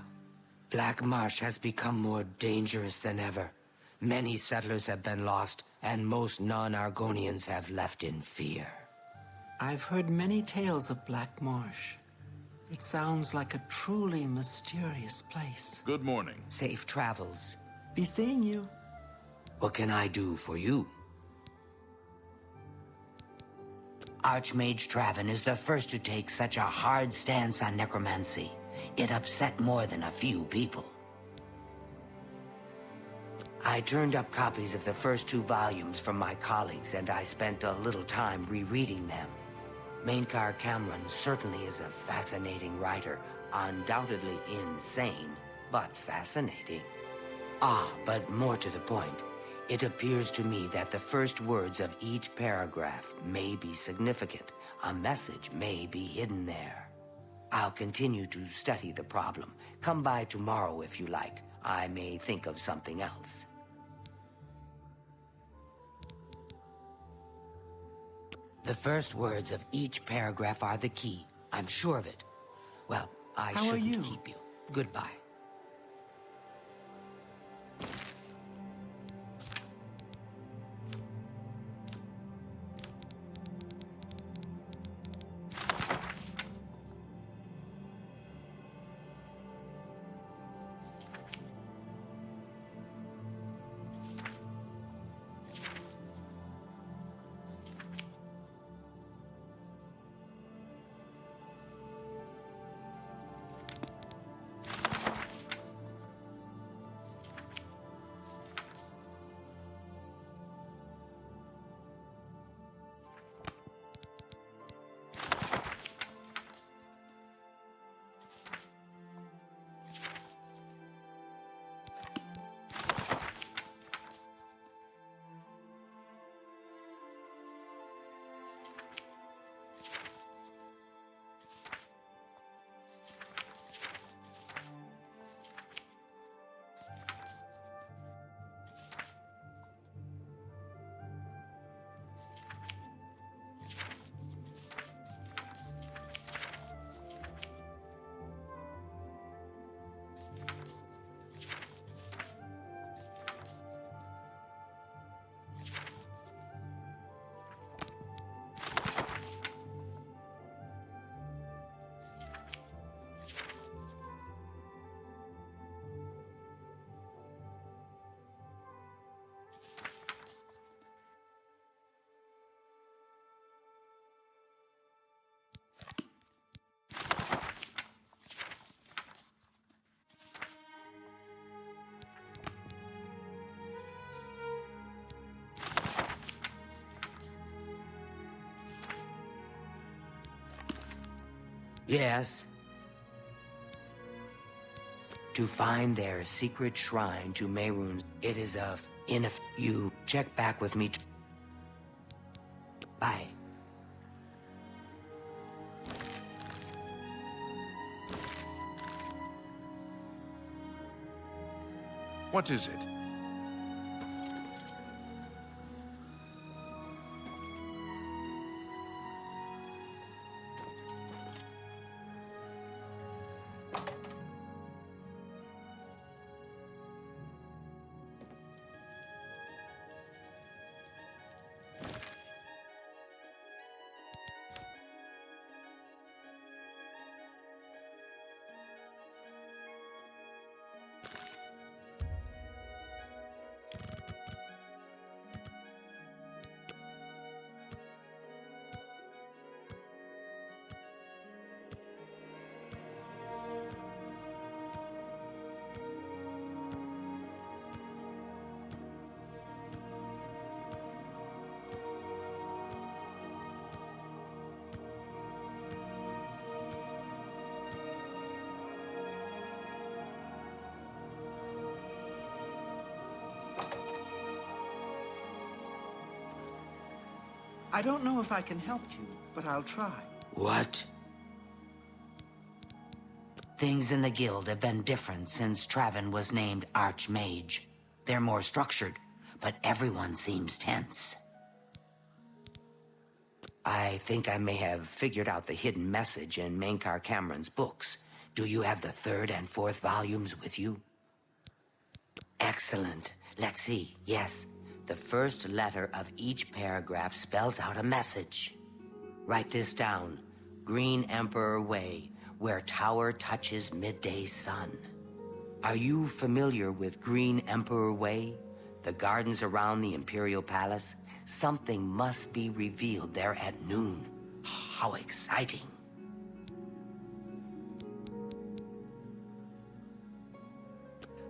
Speaker 8: Black Marsh has become more dangerous than ever. Many settlers have been lost, and most non-Argonians have left in fear.
Speaker 9: I've heard many tales of Black Marsh. It sounds like a truly mysterious place.
Speaker 4: Good morning.
Speaker 8: Safe travels.
Speaker 9: Be seeing you.
Speaker 8: What can I do for you? Archmage Traven is the first to take such a hard stance on necromancy. It upset more than a few people. I turned up copies of the first 2 volumes from my colleagues, and I spent a little time rereading them. Mainkar Cameron certainly is a fascinating writer, undoubtedly insane, but fascinating. But more to the point, it appears to me that the first words of each paragraph may be significant. A message may be hidden there. I'll continue to study the problem. Come by tomorrow if you like. I may think of something else. The first words of each paragraph are the key. I'm sure of it. Well, I shouldn't keep you. Goodbye. Yes. To find their secret shrine to Mehrunes, it is of you check back with me. Bye.
Speaker 4: What is it?
Speaker 9: I don't know if I can help you, but I'll try.
Speaker 8: What? Things in the guild have been different since Traven was named Archmage. They're more structured, but everyone seems tense. I think I may have figured out the hidden message in Mankar Cameron's books. Do you have the 3rd and 4th volumes with you? Excellent. Let's see. Yes. The first letter of each paragraph spells out a message. Write this down. Green Emperor Way, where tower touches midday sun. Are you familiar with Green Emperor Way? The gardens around the Imperial Palace? Something must be revealed there at noon. How exciting.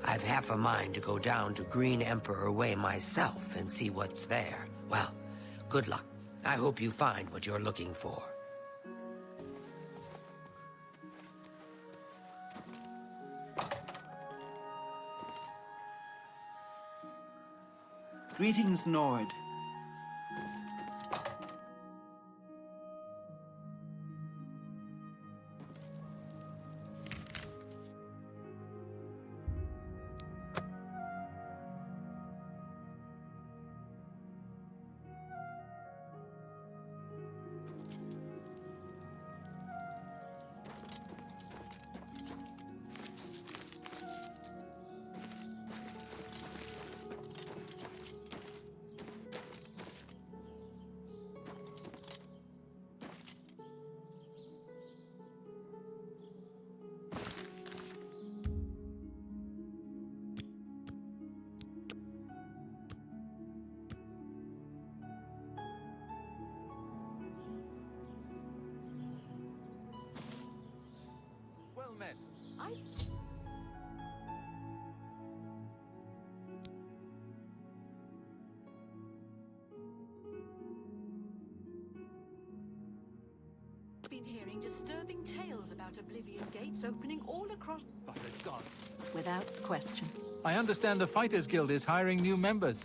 Speaker 8: I've half a mind to go down to Green Emperor Way myself and see what's there. Well, good luck. I hope you find what you're looking for.
Speaker 9: Greetings, Nord.
Speaker 3: Well met.
Speaker 2: Been hearing disturbing tales about Oblivion gates opening all across...
Speaker 3: By the gods.
Speaker 2: Without question.
Speaker 3: I understand the Fighters Guild is hiring new members.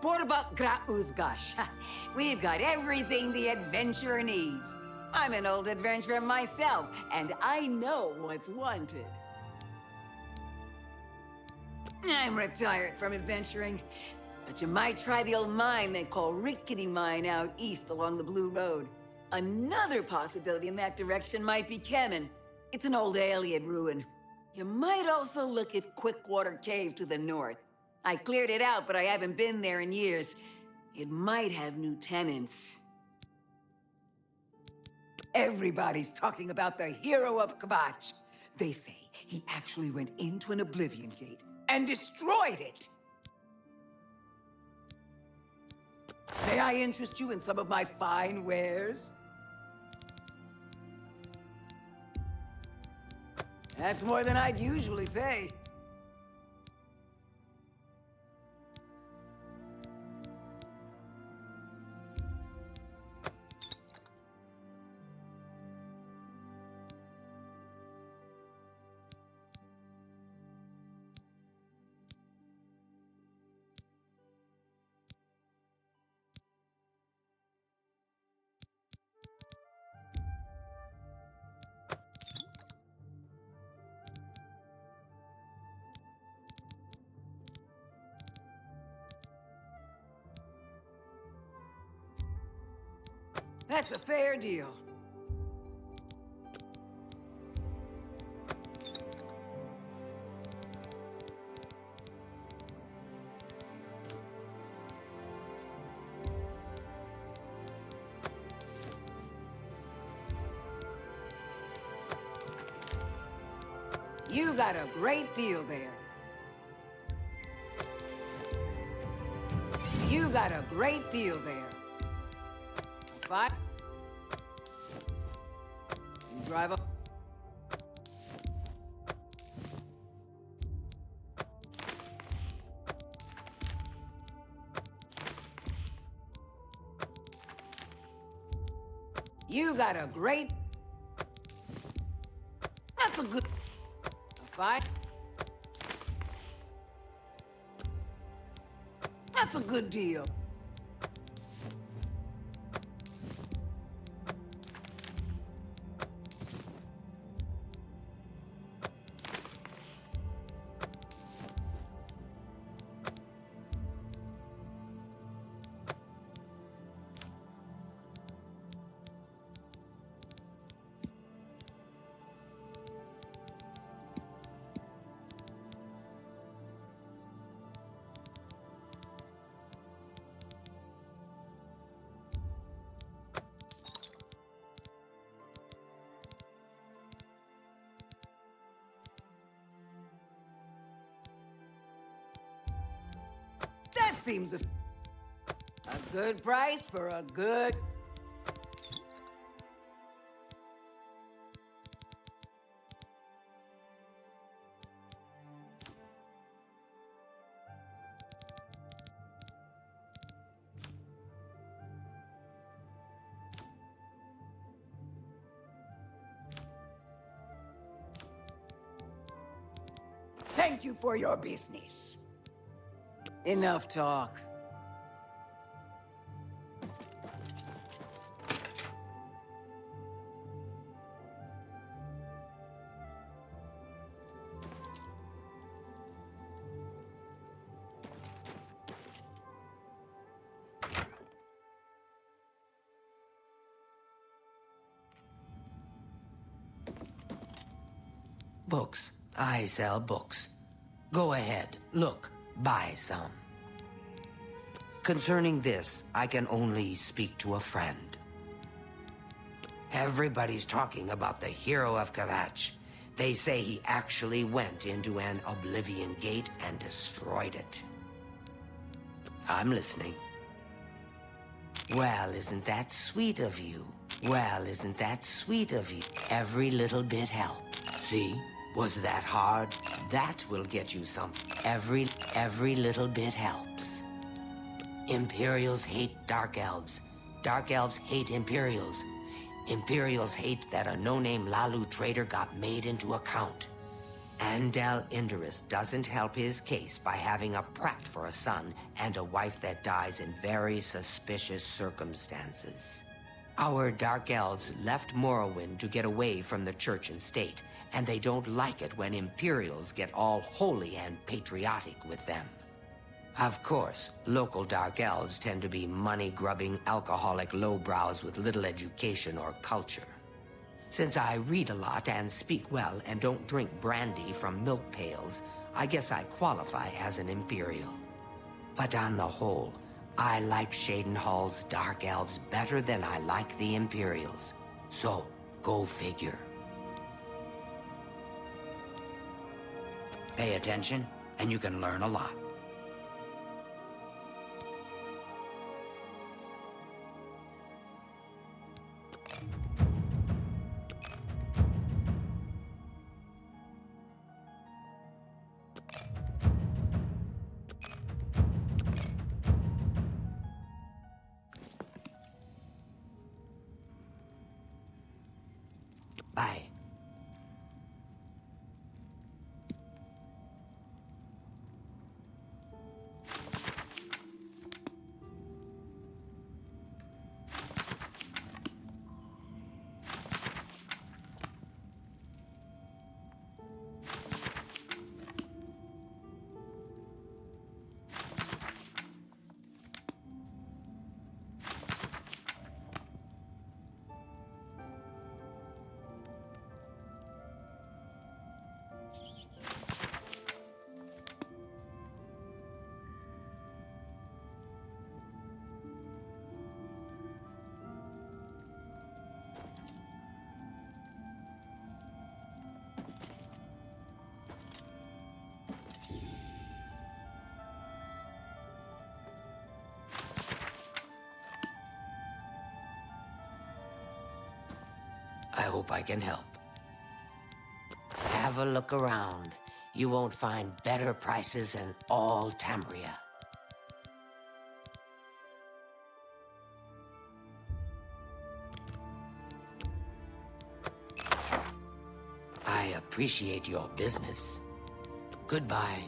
Speaker 13: Borbak gra uzgash. We've got everything the adventurer needs. I'm an old adventurer myself, and I know what's wanted. I'm retired from adventuring, but you might try the old mine they call Rickety Mine out east along the Blue Road. Another possibility in that direction might be Kemen. It's an old alien ruin. You might also look at Quickwater Cave to the north. I cleared it out, but I haven't been there in years. It might have new tenants. Everybody's talking about the hero of Kvatch. They say he actually went into an Oblivion gate and destroyed it. May I interest you in some of my fine wares? That's more than I'd usually pay. That's a fair deal. You got a great deal there. You got a great deal there. Five. You drive up. You got a great. That's a good. A five. That's a good deal. That seems a good price for a good... Thank you for your business. Enough talk.
Speaker 8: Books. I sell books. Go ahead, look, buy some. Concerning this, I can only speak to a friend. Everybody's talking about the hero of Kvatch. They say he actually went into an Oblivion gate and destroyed it. I'm listening. Well, isn't that sweet of you? Well, isn't that sweet of you? Every little bit helps. See? Was that hard? That will get you something. Every little bit helps. Imperials hate Dark Elves. Dark Elves hate Imperials. Imperials hate that a no-name Lalu trader got made into a count. Andel Indurus doesn't help his case by having a prat for a son and a wife that dies in very suspicious circumstances. Our Dark Elves left Morrowind to get away from the church and state, and they don't like it when Imperials get all holy and patriotic with them. Of course, local Dark Elves tend to be money-grubbing, alcoholic lowbrows with little education or culture. Since I read a lot and speak well and don't drink brandy from milk pails, I guess I qualify as an Imperial. But on the whole, I like Shadenhall's Dark Elves better than I like the Imperials. So, go figure. Pay attention, and you can learn a lot. hope I can help. Have a look around. You won't find better prices in all Tambria. I appreciate your business. Goodbye.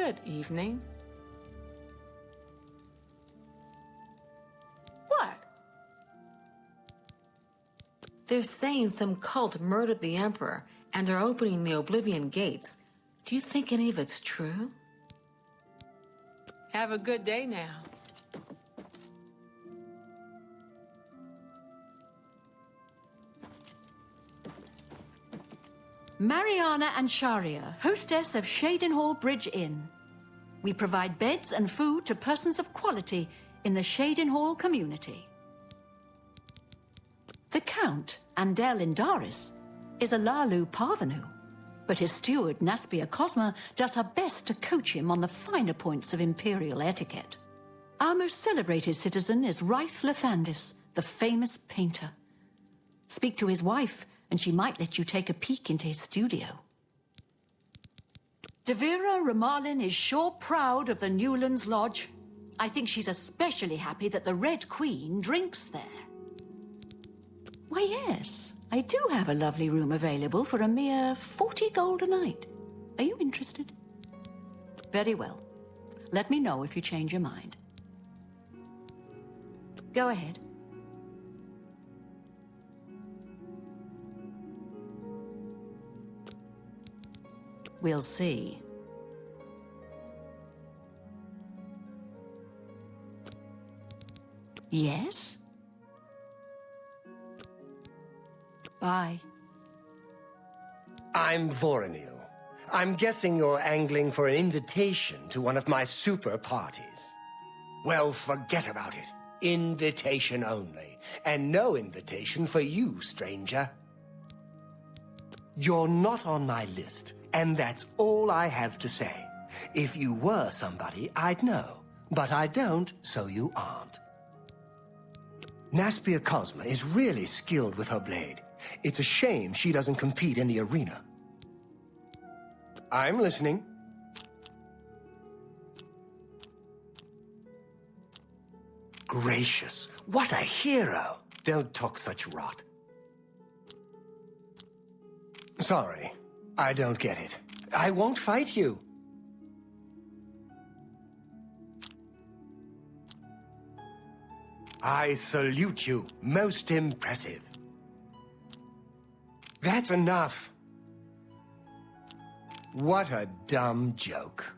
Speaker 14: Good evening. What? They're saying some cult murdered the Emperor and are opening the Oblivion gates. Do you think any of it's true? Have a good day now.
Speaker 2: Mariana and Sharia, hostess of Shadenhall Bridge Inn. We provide beds and food to persons of quality in the Shadenhall community. The Count, Andel Indaris, is a Lalu Parvenu, but his steward, Naspia Cosma, does her best to coach him on the finer points of imperial etiquette. Our most celebrated citizen is Raith Lathandis, the famous painter. Speak to his wife, and she might let you take a peek into his studio. Devira Ramalin is sure proud of the Newlands Lodge. I think she's especially happy that the Red Queen drinks there. Why, yes, I do have a lovely room available for a mere 40 gold a night. Are you interested? Very well. Let me know if you change your mind. Go ahead. We'll see. Yes? Bye.
Speaker 15: I'm Voronil. I'm guessing you're angling for an invitation to one of my super parties. Well, forget about it. Invitation only. And no invitation for you, stranger. You're not on my list. And that's all I have to say. If you were somebody, I'd know. But I don't, so you aren't. Naspia Cosma is really skilled with her blade. It's a shame she doesn't compete in the arena. I'm listening. Gracious, what a hero! Don't talk such rot. Sorry. I don't get it. I won't fight you. I salute you. Most impressive. That's enough. What a dumb joke.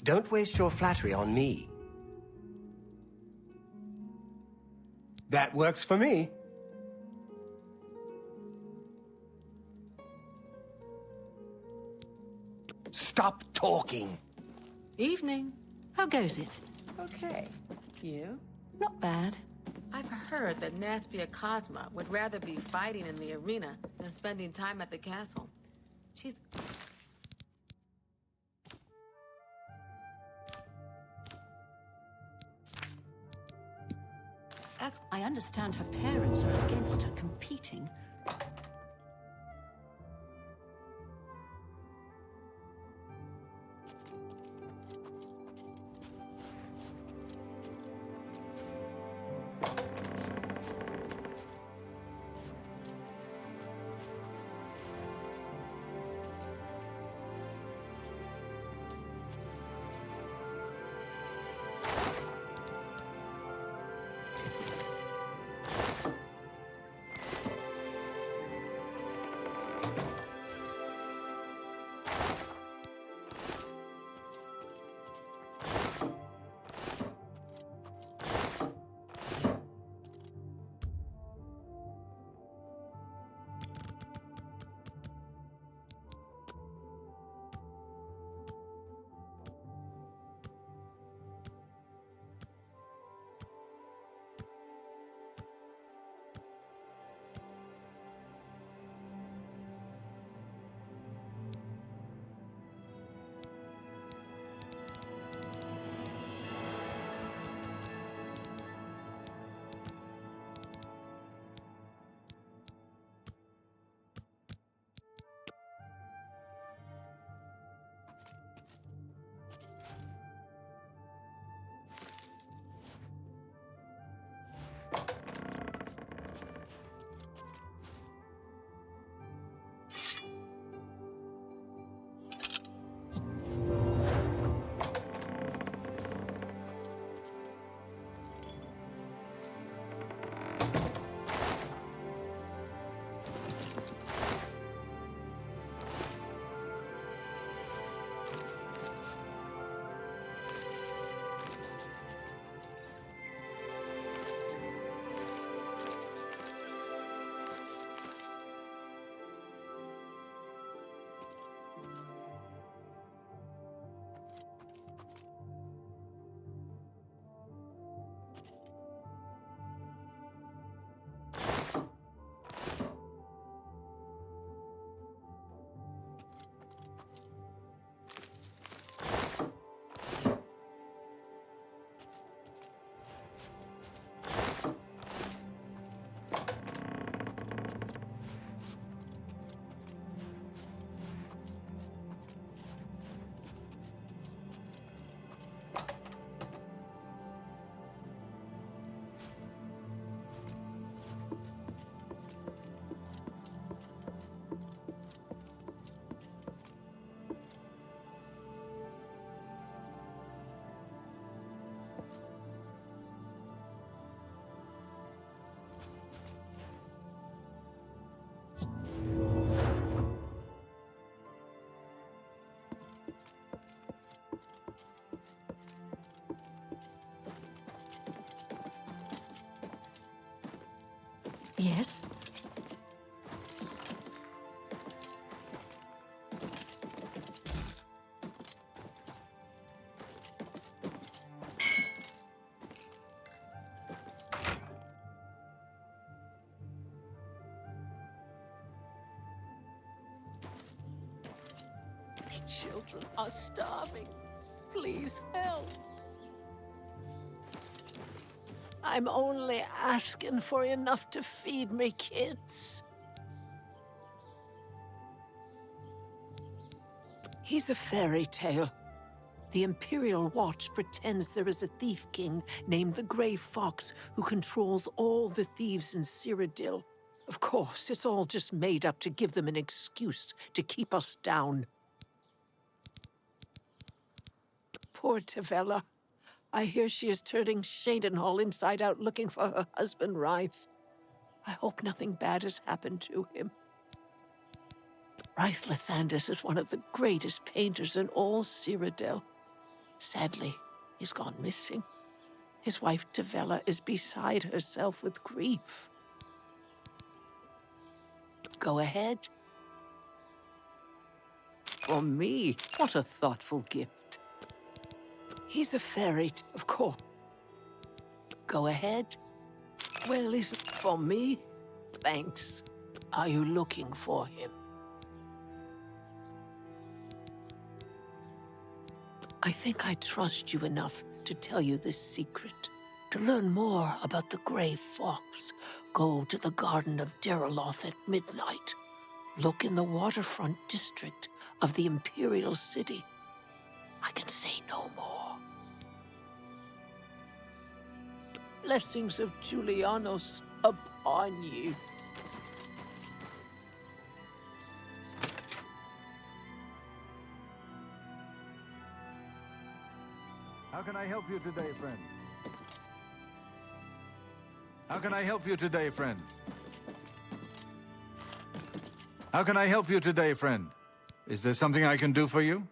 Speaker 15: Don't waste your flattery on me. That works for me. Stop talking.
Speaker 14: Evening.
Speaker 2: How goes it?
Speaker 14: Okay. You?
Speaker 2: Not bad.
Speaker 14: I've heard that Naspia Cosma would rather be fighting in the arena than spending time at the castle. She's...
Speaker 2: I understand her parents are against her competing. Yes?
Speaker 16: The children are starving. Please help. I'm only asking for enough to feed me kids. He's a fairy tale. The Imperial Watch pretends there is a thief king named the Grey Fox who controls all the thieves in Cyrodiil. Of course, it's all just made up to give them an excuse to keep us down. Poor Tavella. I hear she is turning Shadenhall inside out looking for her husband, Ryth. I hope nothing bad has happened to him. Ryth Lathandis is one of the greatest painters in all Cyrodiil. Sadly, he's gone missing. His wife Tavella is beside herself with grief. Go ahead. For me, what a thoughtful gift. He's a fairy, of course. Go ahead. Well, is it for me? Thanks. Are you looking for him? I think I trust you enough to tell you this secret. To learn more about the Grey Fox, go to the Garden of Deriloth at midnight. Look in the waterfront district of the Imperial City. I can say no more. Blessings of Julianos upon you.
Speaker 3: How can I help you today, friend? How can I help you today, friend? How can I help you today, friend? Is there something I can do for you?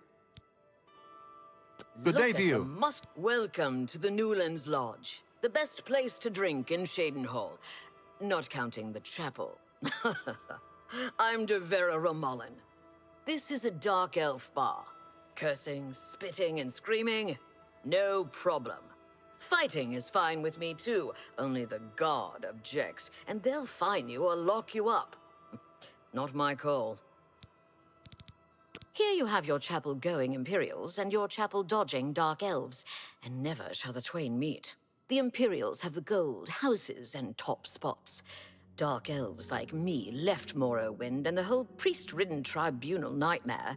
Speaker 3: Good day to you.
Speaker 10: Welcome to the Newlands Lodge, the best place to drink in Shadenhall, not counting the chapel. I'm Devera Romulan. This is a dark elf bar. Cursing, spitting, and screaming, no problem. Fighting is fine with me too, only the guard objects, and they'll fine you or lock you up. Not my call. Here you have your chapel-going Imperials and your chapel-dodging Dark Elves, and never shall the twain meet. The Imperials have the gold, houses, and top spots. Dark Elves like me left Morrowind and the whole priest-ridden tribunal nightmare.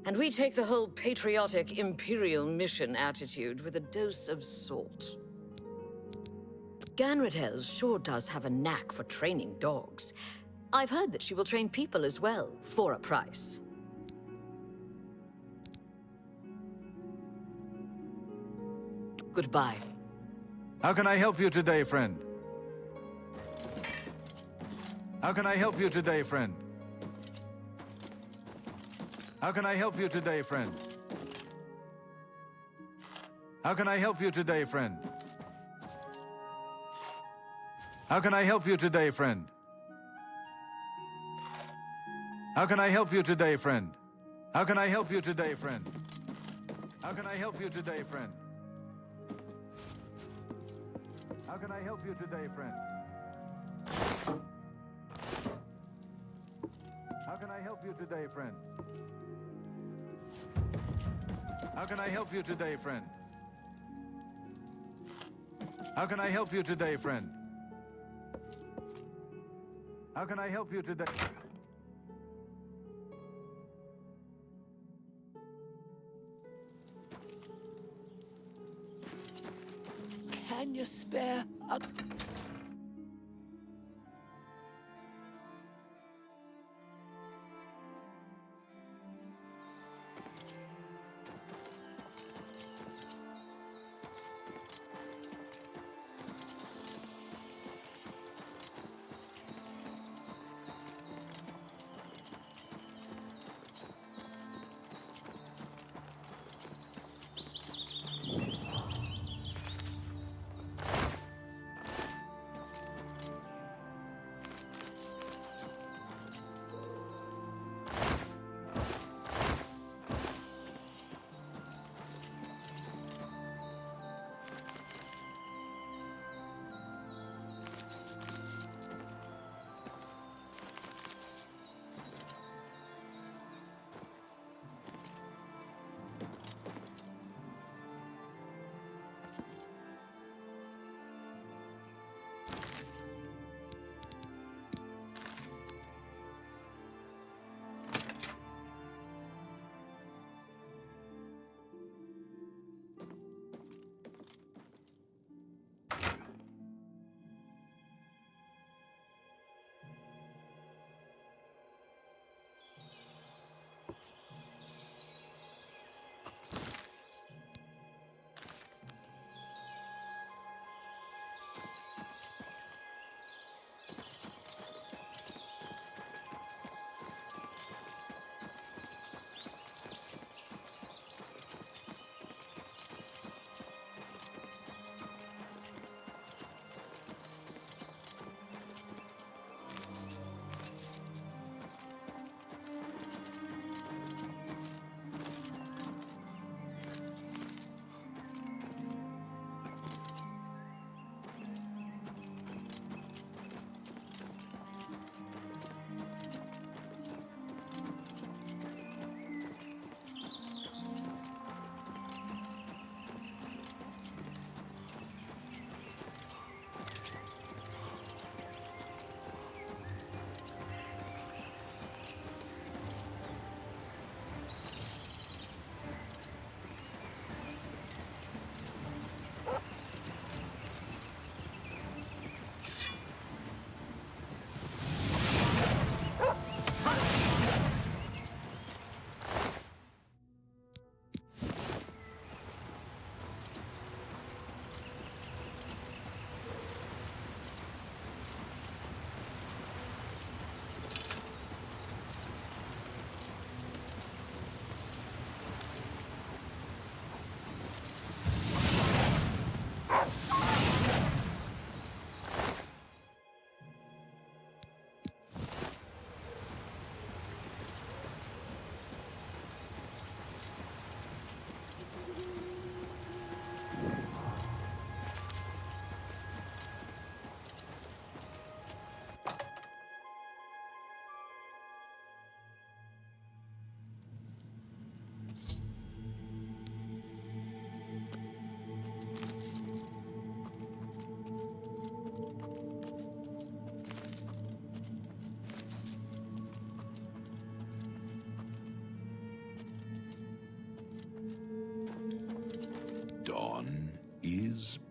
Speaker 10: And we take the whole patriotic Imperial mission attitude with a dose of salt. Ganradel sure does have a knack for training dogs. I've heard that she will train people as well, for a price. Goodbye.
Speaker 3: How can I help you today, friend? How can I help you today, friend? How can I help you today, friend? How can I help you today, friend? How can I help you today, friend? How can I help you today, friend? How can I help you today, friend? How can I help you today, friend? How can I help you today, friend? How can I help you today, friend? How can I help you today, friend? How can I help you today, friend? How can I help you today?
Speaker 16: Can you spare a...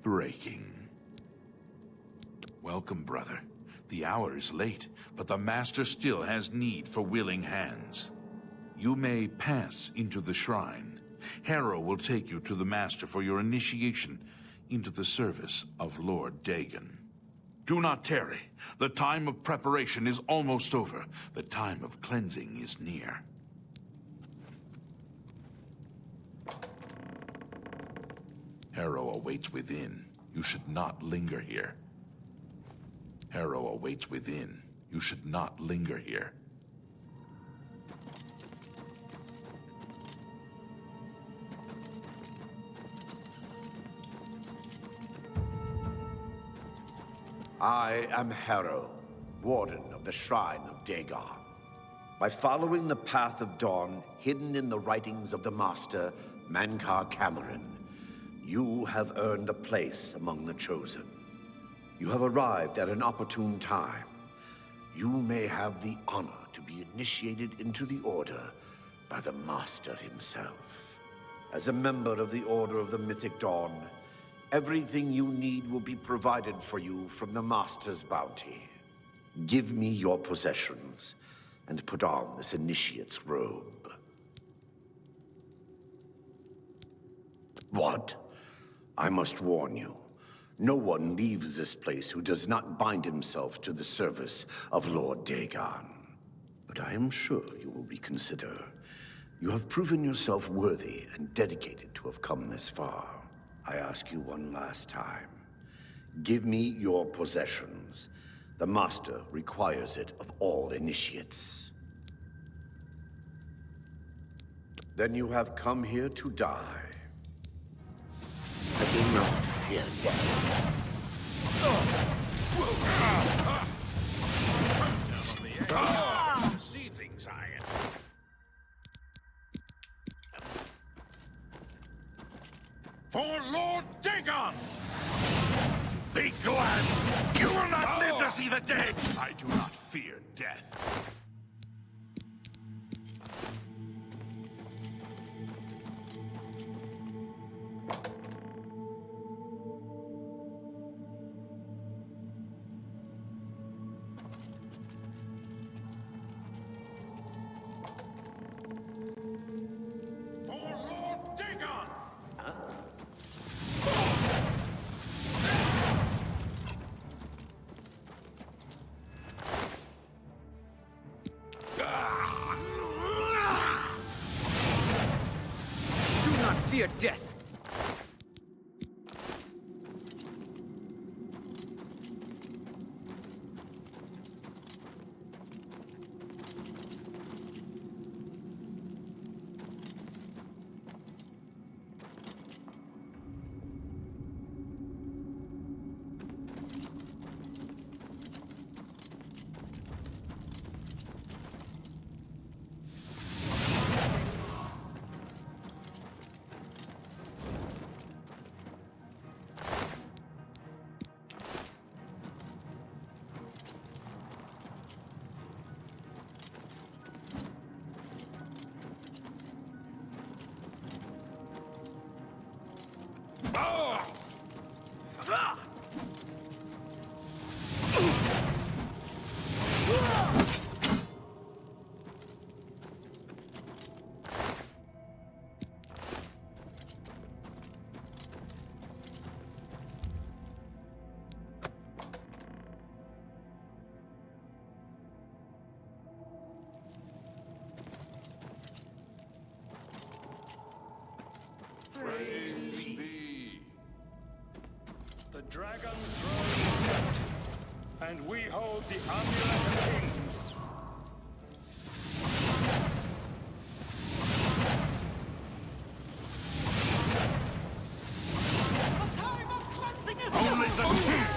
Speaker 4: breaking. Welcome, brother. The hour is late, but the Master still has need for willing hands. You may pass into the shrine. Harrow will take you to the Master for your initiation into the service of Lord Dagon. Do not tarry. The time of preparation is almost over. The time of cleansing is near. Harrow awaits within. You should not linger here. Harrow awaits within. You should not linger here.
Speaker 5: I am Harrow, Warden of the Shrine of Dagon. By following the path of dawn hidden in the writings of the Master, Mankar Cameron, you have earned a place among the Chosen. You have arrived at an opportune time. You may have the honor to be initiated into the Order by the Master himself. As a member of the Order of the Mythic Dawn, everything you need will be provided for you from the Master's bounty. Give me your possessions, and put on this initiate's robe. What? I must warn you. No one leaves this place who does not bind himself to the service of Lord Dagon. But I am sure you will reconsider. You have proven yourself worthy and dedicated to have come this far. I ask you one last time. Give me your possessions. The Master requires it of all initiates. Then you have come here to die. I do not fear death.
Speaker 4: See things I am. For Lord Dagon! Be glad! You will not live to see the day! I do not fear death.
Speaker 11: Fear death.
Speaker 7: Praise be. The dragon throne is kept, and we hold the amulet of kings.
Speaker 11: The time of cleansing is
Speaker 7: Only the king.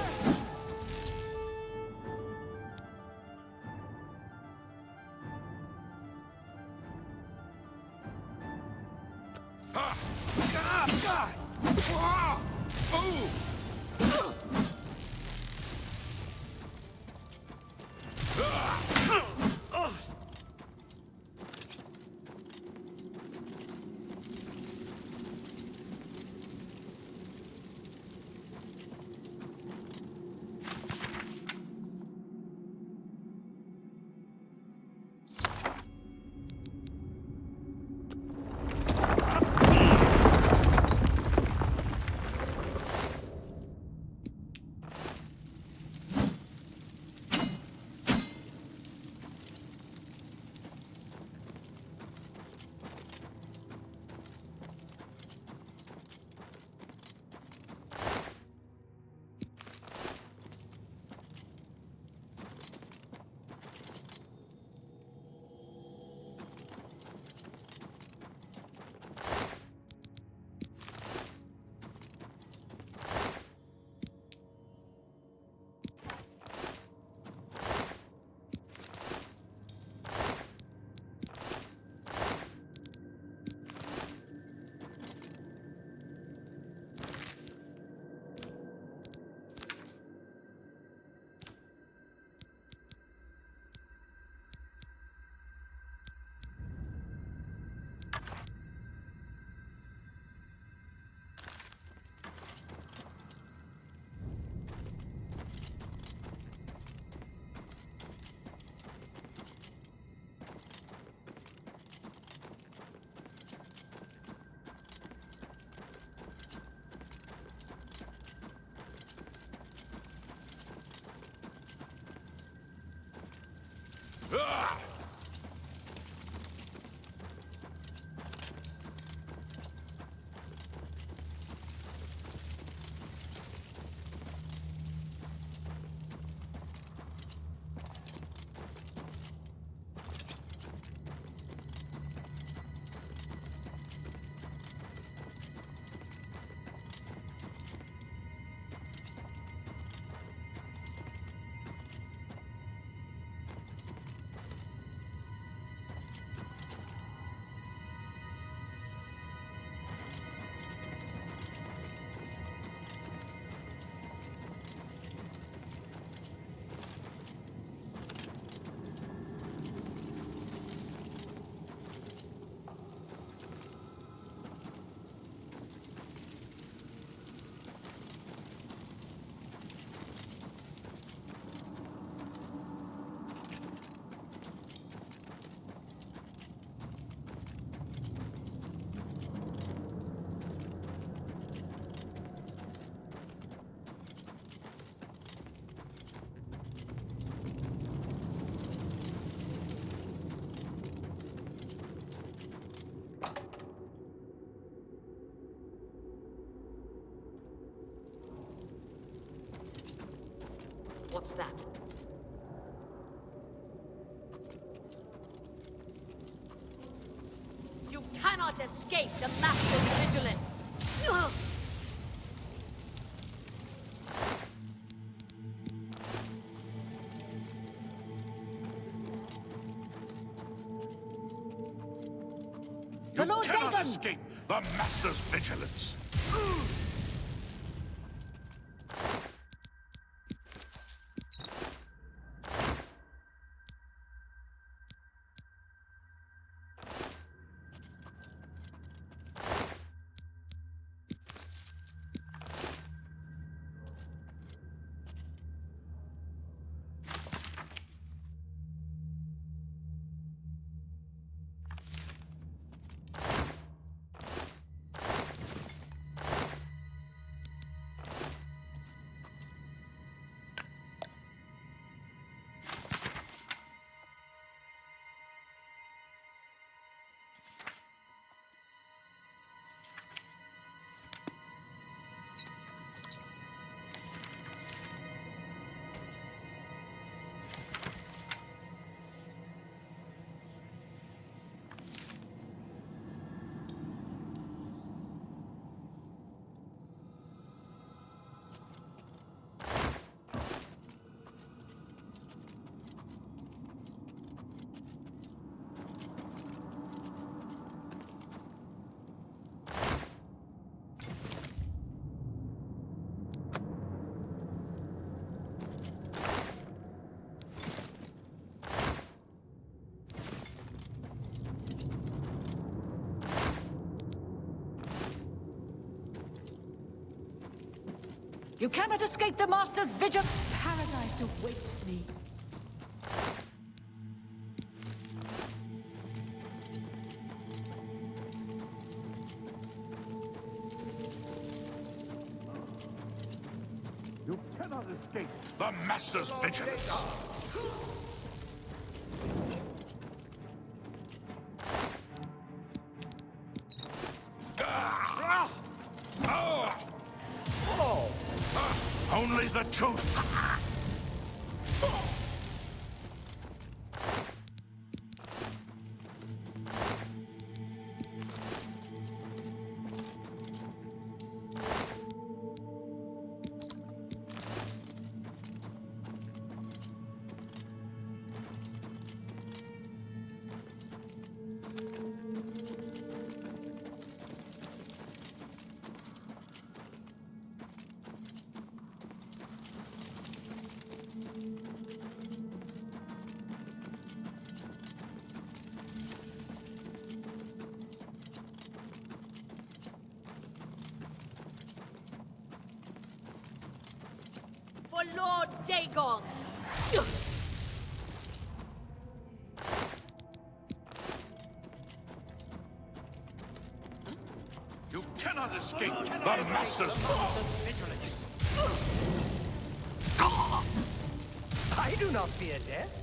Speaker 10: What's that? You cannot escape the Master's vigilance!
Speaker 4: You cannot escape the Master's vigilance!
Speaker 2: You cannot escape the Master's vigilance. Paradise awaits me.
Speaker 4: You cannot escape the Master's vigilance! Only the truth!
Speaker 10: For Lord Dagon!
Speaker 4: You cannot escape the Master's vigilance!
Speaker 15: I do not fear death.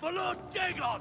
Speaker 1: For Lord Dagon!